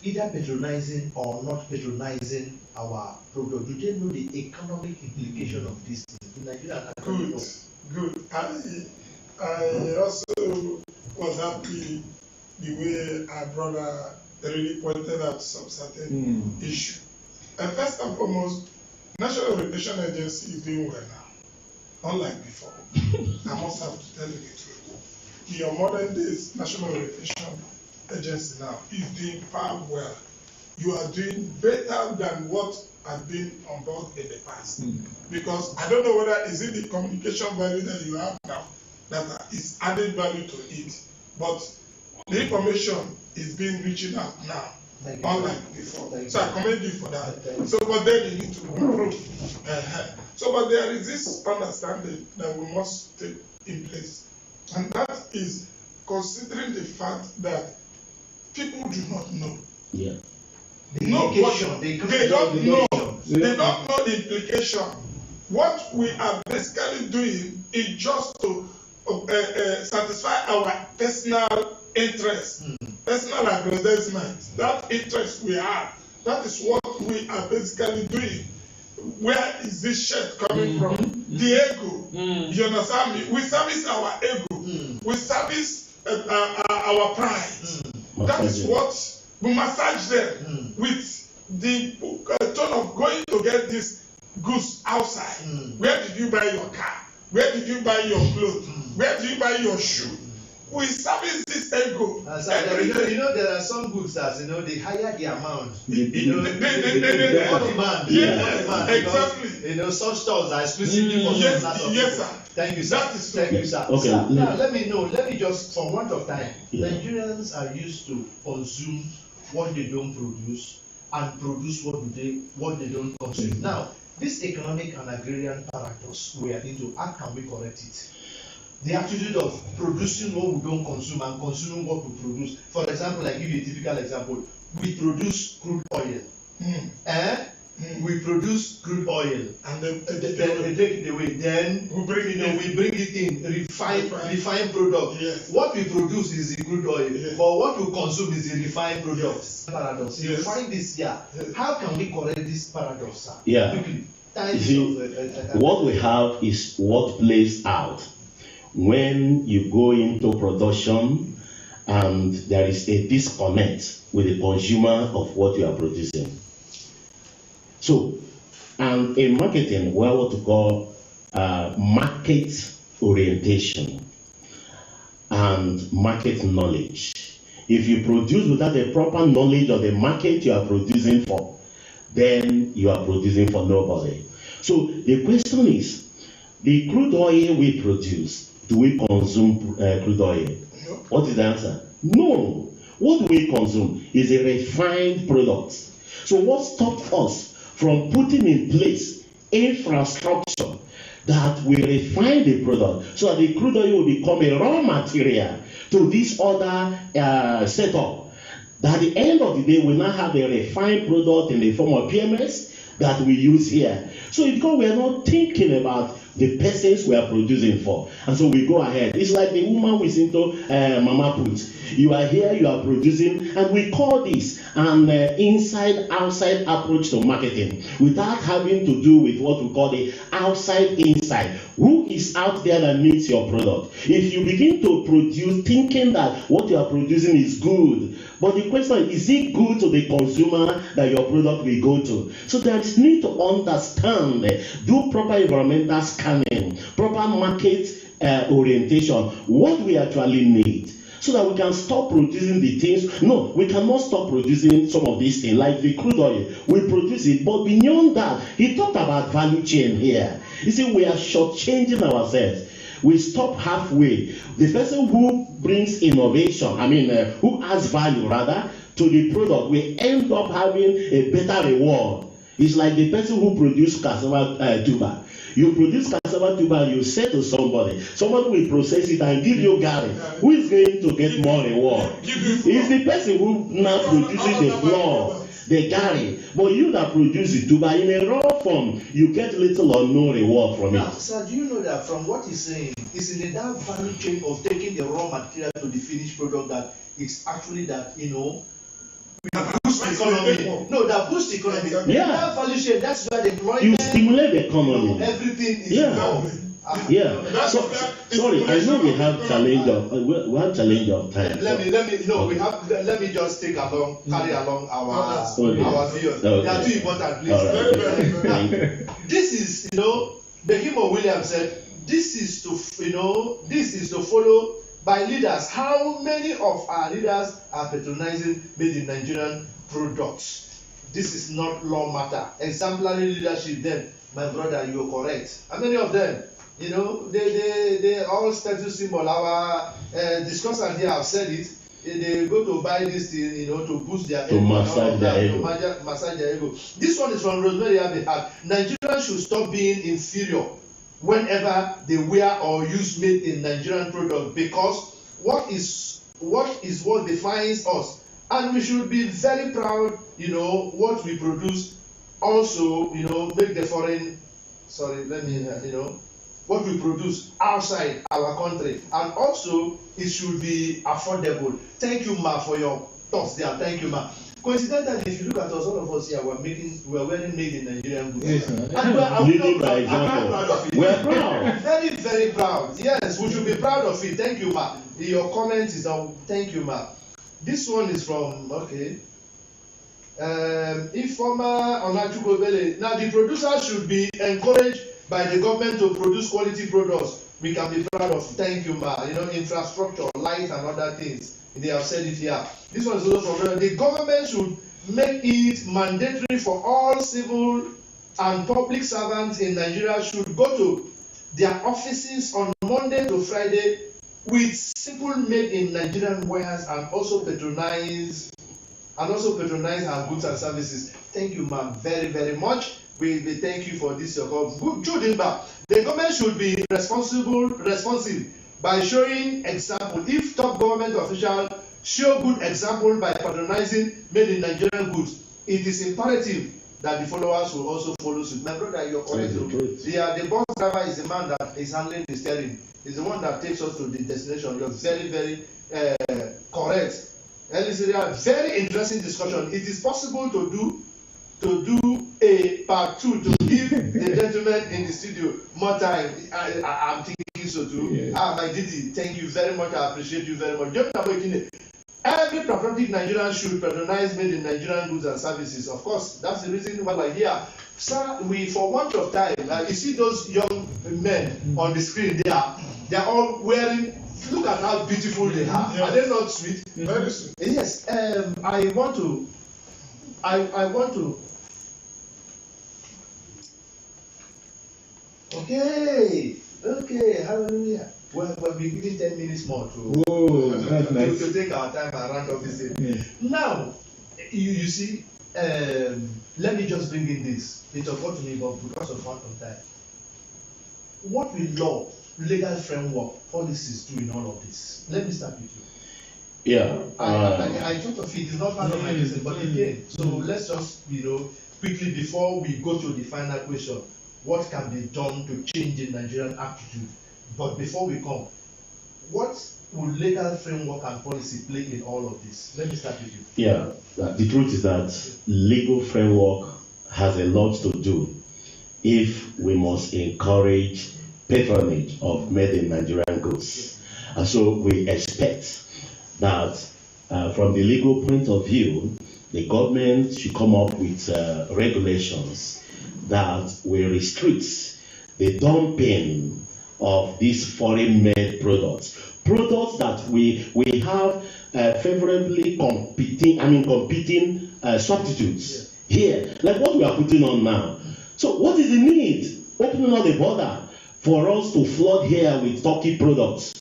Speaker 8: either patronizing or not patronizing our product? Do they know the economic implication of this thing? Do Nigerians actually know?
Speaker 16: Good. I also was happy the way our brother really pointed out some certain issue. And first and foremost, National Orientation Agency is doing well now, unlike before. I must have to tell you the truth. Your modern days National Orientation Agency now is doing far well. You are doing better than what has been on board in the past. Because I don't know whether is it the communication value that you have now that is added value to it, but the information is being reaching out now, unlike before. So I commend you for that. So, but then you need to improve. So, but there is this understanding that we must take in place, and that is considering the fact that people do not know.
Speaker 8: The
Speaker 16: implication. They don't know. They don't know the implication. What we are basically doing is just to satisfy our personal interest, personal aggrandizement. That interest we have, that is what we are basically doing. Where is this shirt coming from? The ego. You understand me? We service our ego. We service our pride. That is what we massage them with the tone of going to get this goods outside. Where did you buy your car? Where did you buy your clothes? Where did you buy your shoe? We service this ego.
Speaker 8: You know, there are some goods that they hire the amount.
Speaker 16: They
Speaker 8: demand.
Speaker 16: Exactly.
Speaker 8: Some stores are exclusively for some class of people.
Speaker 16: Yes, sir.
Speaker 8: Thank you, sir.
Speaker 16: That is
Speaker 8: Thank you, sir.
Speaker 9: Okay.
Speaker 8: Sir, now let me just, for want of time, Nigerians are used to consume what they don't produce and produce what they don't consume. Now, this economic and agrarian paradox we are into, how can we correct it? The attitude of producing what we don't consume and consuming what we produce. For example, I give you a typical example. We produce crude oil. We produce crude oil, and then they take it away. Then we bring it in refined product.
Speaker 16: Yes.
Speaker 8: What we produce is the crude oil, but what we consume is the refined product. Paradox.
Speaker 16: Yes.
Speaker 8: You find this here. How can we correct this paradox, sir?
Speaker 9: Yeah.
Speaker 8: Quickly.
Speaker 9: What we have is what plays out when you go into production and there is a disconnect with the consumer of what you are producing. So, and in marketing, we have what to call market orientation and market knowledge. If you produce without a proper knowledge of the market you are producing for, then you are producing for nobody. So the question is, the crude oil we produce, do we consume crude oil?
Speaker 16: No.
Speaker 9: What is the answer? No. What we consume is a refined product. So what stopped us from putting in place infrastructure that will refine the product so that the crude oil will become a raw material to this other setup? That at the end of the day, we now have a refined product in the form of PMS that we use here. So it's because we are not thinking about the persons we are producing for. And so we go ahead. It's like the woman who is into Mama Put. You are here, you are producing, and we call this an inside-outside approach to marketing without having to do with what we call the outside-inside. Who is out there that needs your product? If you begin to produce thinking that what you are producing is good, but the question is it good to the consumer that your product will go to? So there is need to understand, do proper environmental scanning, proper market orientation, what we actually need, so that we can stop producing the things. No, we cannot stop producing some of these things, like the crude oil. We produce it, but beyond that, he talked about value chain here. You see, we are shortchanging ourselves. We stop halfway. The person who brings innovation, who adds value rather to the product, will end up having a better reward. It's like the person who produced cassava tuber. You produce cassava tuber and you sell to somebody. Somebody will process it and give you garri. Who is going to get more reward? It's the person who now produces the flour, the garri. But you that produce the tuber in a raw form, you get little or no reward from
Speaker 8: Now,
Speaker 9: it.
Speaker 8: sir, do you know that from what he's saying, it's in that value chain of taking the raw material to the finished product that it's actually that, you know, boost economy. No, that boost economy.
Speaker 9: Yeah.
Speaker 8: That value chain, that's where the employment.
Speaker 9: You stimulate the economy.
Speaker 8: Everything is
Speaker 9: Yeah.
Speaker 8: involved.
Speaker 9: Yeah. So, sorry, I know we have challenge of time.
Speaker 8: Let me just take along, carry along our view. They are too important, please.
Speaker 9: Right.
Speaker 8: This is, you know, the Himo Williams said, this is to follow by leaders. How many of our leaders are patronizing made in Nigerian products? This is not law matter. Exemplary leadership, then, my brother, you're correct. How many of them? You know, they all status symbol. Our discussants here have said it. They go to buy this thing, you know, to boost their ego.
Speaker 9: Massage their ego.
Speaker 8: To massage their ego. This one is from Rosemary Abihat. Nigerians should stop being inferior whenever they wear or use made in Nigerian product, because what what defines us, and we should be very proud, you know, what we produce. Also, you know, make the foreign. What we produce outside our country, and also it should be affordable. Thank you, Ma, for your thoughts there. Thank you, Ma. Coincidentally, if you look at us, all of us here, we're wearing made in Nigerian goods.
Speaker 9: Yes,
Speaker 8: and we're
Speaker 9: proud
Speaker 8: of it.
Speaker 9: We're proud.
Speaker 8: Very, very proud. Yes, we should be proud of it. Thank you, Ma. Your comment is on. Thank you, Ma. This one is from Informer Onachukwu. Now, the producers should be encouraged by the government to produce quality products we can be proud of. Thank you, Ma. You know, infrastructure, light, and other things. They have said it here. This one is also from the government should make it mandatory for all civil and public servants in Nigeria should go to their offices on Monday to Friday with simple made in Nigerian wares, and also patronize our goods and services. Thank you, ma'am, very, very much. We thank you for this. The government should be responsive by showing example. If top government officials show good example by patronizing made in Nigerian goods, it is imperative that the followers will also follow suit. My brother, you're correct. The bus driver is the man that is handling the steering. Is the one that takes us to the destination. You're very, very correct. And it's a very interesting discussion. It is possible to do a part 2 to give the gentleman in the studio more time. I'm thinking so too. Yes. My Didi, thank you very much. I appreciate you very much. Every patriotic Nigerian should patronize made in Nigerian goods and services. Of course, that's the reason why we're here. Sir, for want of time, you see those young men on the screen there, they're all wearing, look at how beautiful they are. Yes. Are they not sweet? Very sweet. Yes. I want to Okay, hallelujah. We'll be giving 10 minutes more to take our time and run off this thing. Yeah. Now, you see, let me just bring in this. It occurred to me, but because of want of time. What will law, legal framework, policies do in all of this? Let me start with you.
Speaker 9: Yeah.
Speaker 8: I thought of it. It's not part of my lesson, but again, so let's just, quickly before we go to the final question. What can be done to change the Nigerian attitude? But before we come, what will legal framework and policy play in all of this? Let me start with you.
Speaker 9: Yeah, the truth is that legal framework has a lot to do if we must encourage patronage of made in Nigerian goods. And so we expect that from the legal point of view, the government should come up with regulations that will restrict the dumping of these foreign-made products that we have favorably competing substitutes here, like what we are putting on now. So what is the need opening up the border for us to flood here with Turkey products?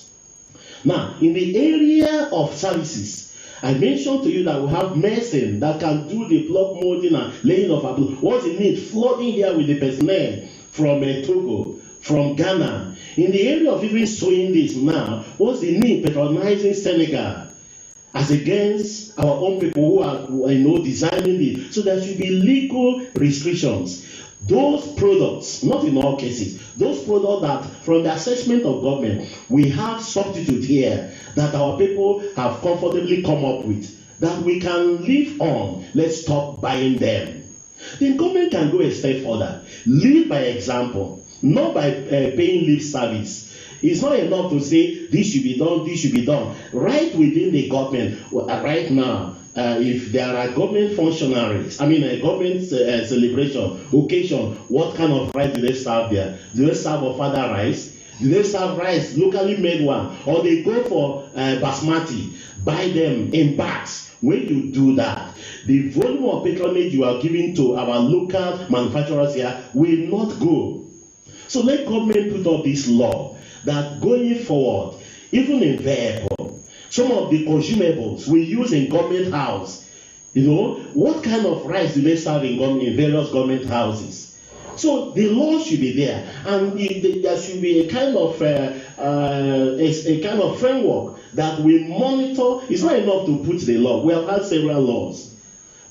Speaker 9: Now, in the area of services, I mentioned to you that we have medicine that can do the block molding and laying of a block. What's the need? Flooding here with the personnel from Togo, from Ghana. In the area of even sowing this now, what's the need patronizing Senegal as against our own people who are designing this? So there should be legal restrictions. Those products, not in all cases, those products that from the assessment of government, we have substitute here that our people have comfortably come up with, that we can live on. Let's stop buying them. The government can go a step further. Lead by example, not by paying lip service. It's not enough to say this should be done, this should be done. Right within the government, right now, if there are government functionaries, a government celebration, occasion, what kind of rice do they serve there? Do they serve ofada rice? Do they serve rice, locally made one? Or they go for basmati, buy them in bags? When you do that, the volume of patronage you are giving to our local manufacturers here will not go. So let government put up this law that going forward, even in vehicle, some of the consumables we use in government house, what kind of rice do they serve in various government houses? So the law should be there, and there should be a kind of framework that we monitor. It's not enough to put the law. We have had several laws,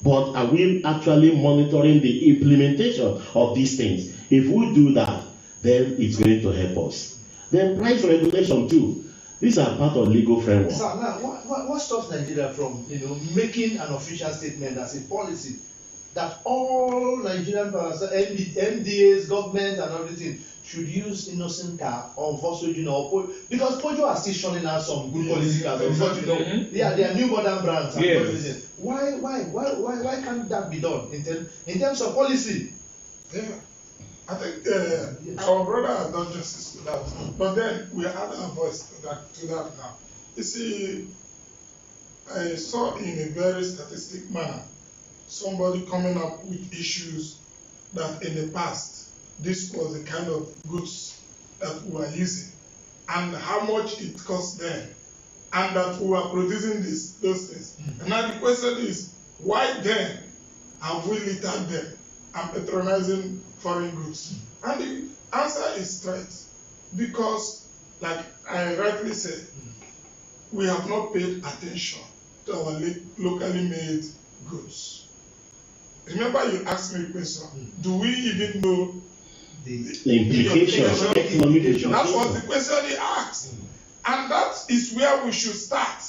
Speaker 9: but are we actually monitoring the implementation of these things? If we do that, then it's going to help us. Then price regulation too. These are part of legal framework.
Speaker 8: So now, what stops Nigeria from making an official statement as a policy that all Nigerian MDAs, government and everything should use innocent car or Volkswagen or because Pojo are still showing out some good policy cars. They are new modern brands. And everything. Why can't that be done in terms of policy?
Speaker 16: Yeah. I think our brother has done justice to that, but then we add our voice to that now. You see, I saw in a very statistic manner somebody coming up with issues that in the past this was the kind of goods that we were using and how much it cost them, and that we were producing those things. And now the question is, why then have we littered them and patronizing foreign goods? And the answer is straight, because like I rightly said, we have not paid attention to our locally made goods. Remember you asked me a question, do we even know the
Speaker 9: implication?
Speaker 16: That was the question he asked. And that is where we should start.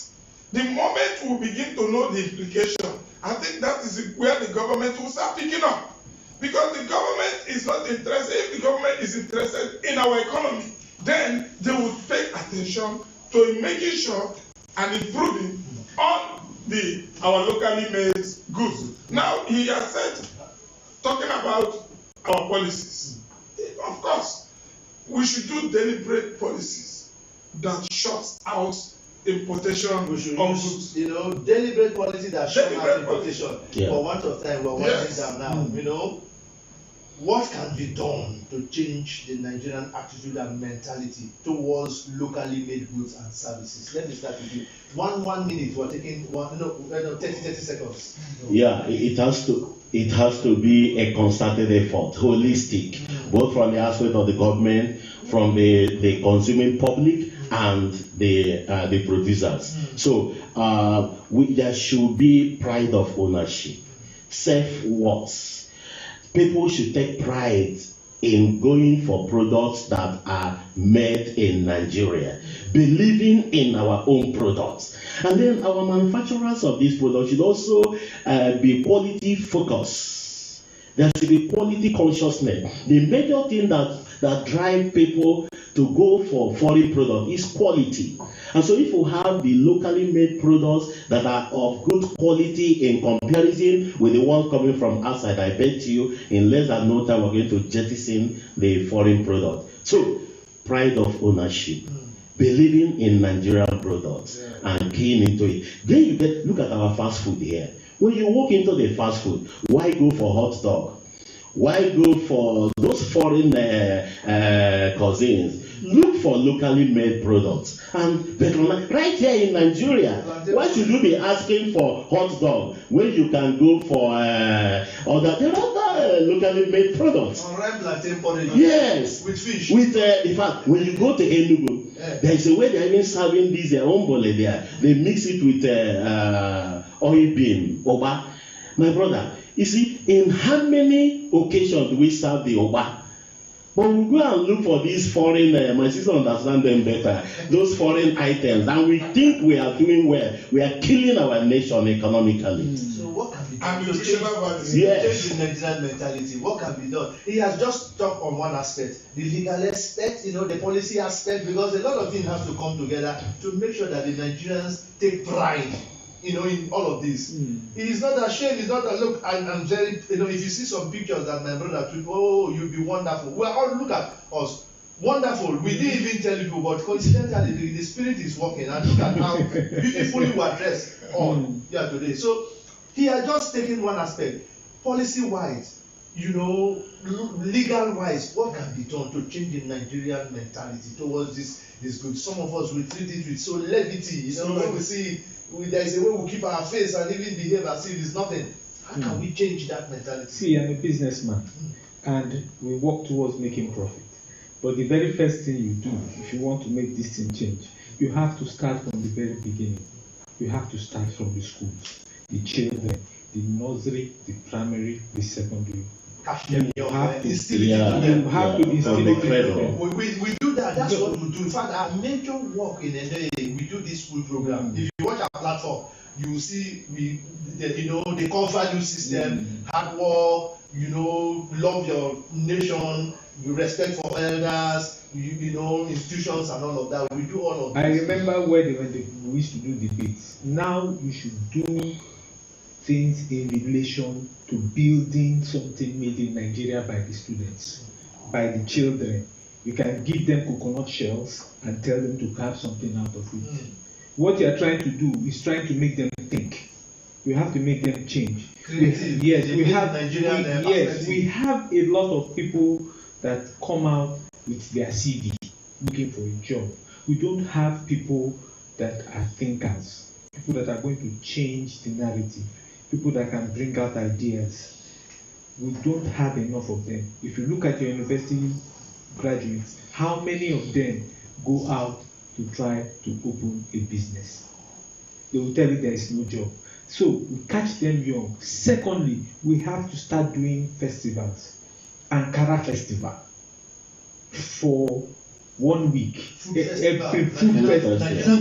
Speaker 16: The moment we begin to know the implication, I think that is where the government will start picking up. Because the government is not interested. If the government is interested in our economy, then they will pay attention to making sure and improving on our locally made goods. Now, he has said, talking about our policies. Of course, we should do deliberate policies that shuts out importation of goods.
Speaker 8: Deliberate policy that shuts out importation. For want of time, we're winding down now. What can be done to change the Nigerian attitude and mentality towards locally made goods and services? Let me start with you. One minute. We're taking 30 seconds.
Speaker 9: Yeah, it has to be a concerted effort, holistic, both from the aspect of the government, from the consuming public, and the producers. So there should be pride of ownership, self-worth. People should take pride in going for products that are made in Nigeria, believing in our own products. And then our manufacturers of these products should also be quality focused. There should be quality consciousness. The major thing that drives people to go for foreign products is quality. And so if you have the locally made products that are of good quality in comparison with the ones coming from outside, I bet you in less than no time we're going to jettison the foreign product. So pride of ownership, believing in Nigerian products and keying into it. Then you look at our fast food here. When you walk into the fast food, why go for hot dog? Why go for those foreign cuisines? Look for locally made products and patronize right here in Nigeria. Why should you be asking for hot dog when you can go for other locally made products? Yes, with fish. With in fact, when you go to Enugu, there is a way they're even serving this ombole there. They mix it with oil bean, oba. My brother, you see, in how many occasions do we serve the oba? But we go and look for these foreign, my sister understand them better, those foreign items, and we think we are doing well. We are killing our nation economically.
Speaker 8: So what can be done to change the Nigerian mentality? What can be done? He has just talked on one aspect, the legal aspect, the policy aspect, because a lot of things have to come together to make sure that the Nigerians take pride in all of this. He is not ashamed. He's not look. I'm very. If you see some pictures that my brother took, oh, you'll be wonderful. Well, all look at us, wonderful. We didn't even tell you, but coincidentally, the spirit is working. And look at how beautifully we are dressed on here today. So he has just taken one aspect, policy-wise, legal-wise. What can be done to change the Nigerian mentality towards this good? Some of us will treat it with so levity. When we see it. There is a way we keep our face and even behave as if it's nothing. How can we change that mentality?
Speaker 10: See, I'm a businessman and we work towards making profit. But the very first thing you do, if you want to make this thing change, you have to start from the very beginning. You have to start from the schools, the children, the nursery, the primary, the secondary. You have to instill it in
Speaker 8: We do that. That's what we do. In fact, our major work in NOA, we do this school program. If you watch our platform, you will see the core value system, hard work, love your nation, respect for elders, institutions and all of that. We do all of that.
Speaker 10: I remember when we used to do debates. Now you should do things in relation to building something made in Nigeria by the students, by the children. You can give them coconut shells and tell them to carve something out of it. What you are trying to do is trying to make them think. You have to make them change. We have a lot of people that come out with their CV looking for a job. We don't have people that are thinkers, people that are going to change the narrative, people that can bring out ideas. We don't have enough of them. If you look at your university graduates, how many of them go out to try to open a business? They will tell you there is no job. So we catch them young. Secondly, we have to start doing festivals. Ankara Festival for 1 week. Food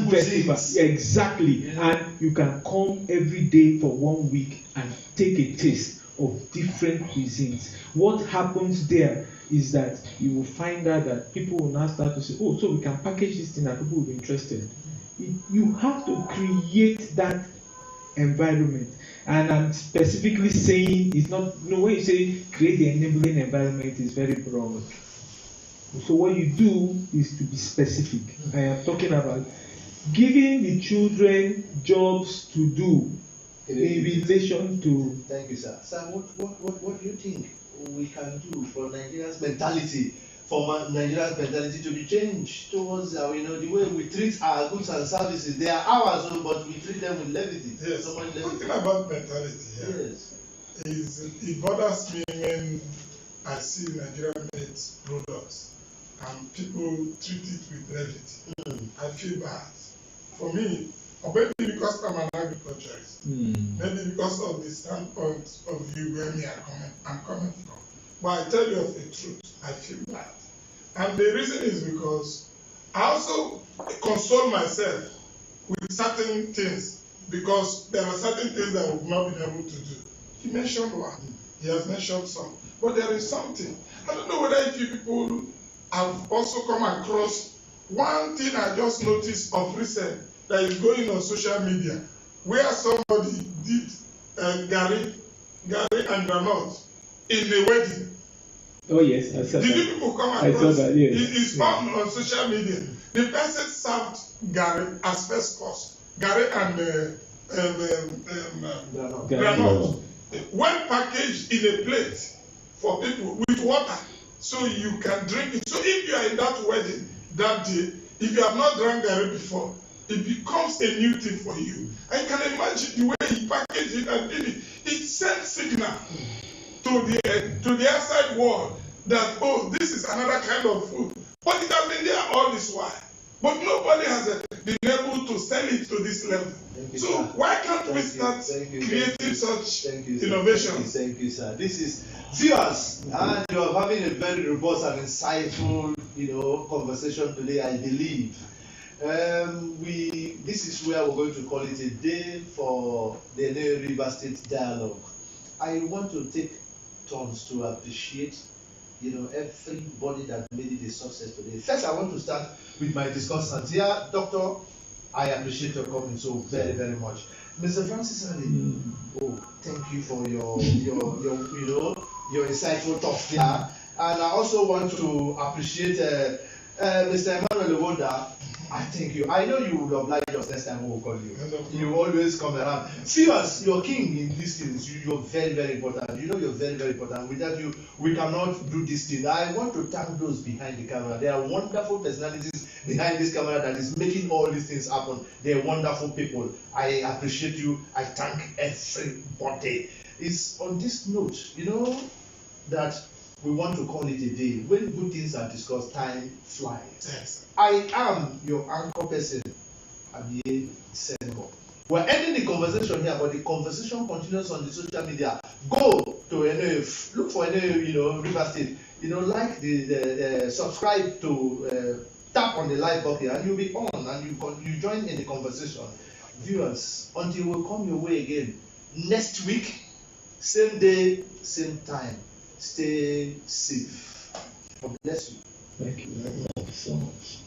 Speaker 10: festival. Exactly. And you can come every day for 1 week and take a taste of different cuisines. What happens there is that you will find out that people will now start to say, oh, so we can package this thing and people will be interested. You have to create that environment. And I'm specifically saying, it's not, when you say create the enabling environment, is very broad. So what you do is to be specific. I am talking about giving the children jobs to do in relation to.
Speaker 8: Thank you, sir. Sir, what do you think we can do for Nigeria's mentality, to be changed towards the way we treat our goods and services? They are ours, but we treat them with levity.
Speaker 16: Yes. One thing about mentality, is it bothers me when I see Nigerian-made products and people treat it with levity. I feel bad. For me, or maybe because I'm an agriculturist, maybe because of the standpoint of view where I'm coming from. But I tell you of the truth, I feel bad. And the reason is because I also console myself with certain things, because there are certain things that we've not been able to do. He mentioned one, he has mentioned some, but there is something. I don't know whether if you people have also come across one thing I just noticed of recent that is going on social media, where somebody did Gary and Granot in a wedding.
Speaker 10: Oh yes, I saw that.
Speaker 16: Did you people come across?
Speaker 10: I saw that, yes.
Speaker 16: It is found on social media. The person served Gary as first course. Gary and Granot. When packaged in a plate, for people with water so you can drink it. So if you are in that wedding that day, if you have not drank garri before, it becomes a new thing for you. I can imagine the way he packaged it and did it. It sends signal to the outside world that, oh, this is another kind of food. But it has been there all this while. But nobody has been able to sell it to this level. So why can't we start creating such innovations?
Speaker 8: Thank you, sir. This is viewers, and you are having a very robust and insightful, conversation today, I believe. This is where we're going to call it a day for the NOA River State Dialogue. I want to take turns to appreciate, everybody that made it a success today. First, I want to start with my discussants here. Doctor, I appreciate your coming so very, very much. Mr. Francis Ali, thank you for your insightful talk here. And I also want to appreciate Mr. Emmanuel. I thank you. I know you will oblige us next time we will call you. You always come around. Serious, you're king in these things. You're very, very important. You're very, very important. Without you, we cannot do this thing. I want to thank those behind the camera. There are wonderful personalities behind this camera that is making all these things happen. They're wonderful people. I appreciate you. I thank everybody. It's on this note, that we want to call it a day. When good things are discussed, time flies. Yes. I am your anchor person, Abie Senko. We're ending the conversation here, but the conversation continues on the social media. Go to NOA, look for NOA, River State. Like the subscribe to tap on the like button, and you'll be on, and you join in the conversation. Viewers, until we come your way again next week, same day, same time. Stay safe. God bless you.
Speaker 9: Thank you very much so much.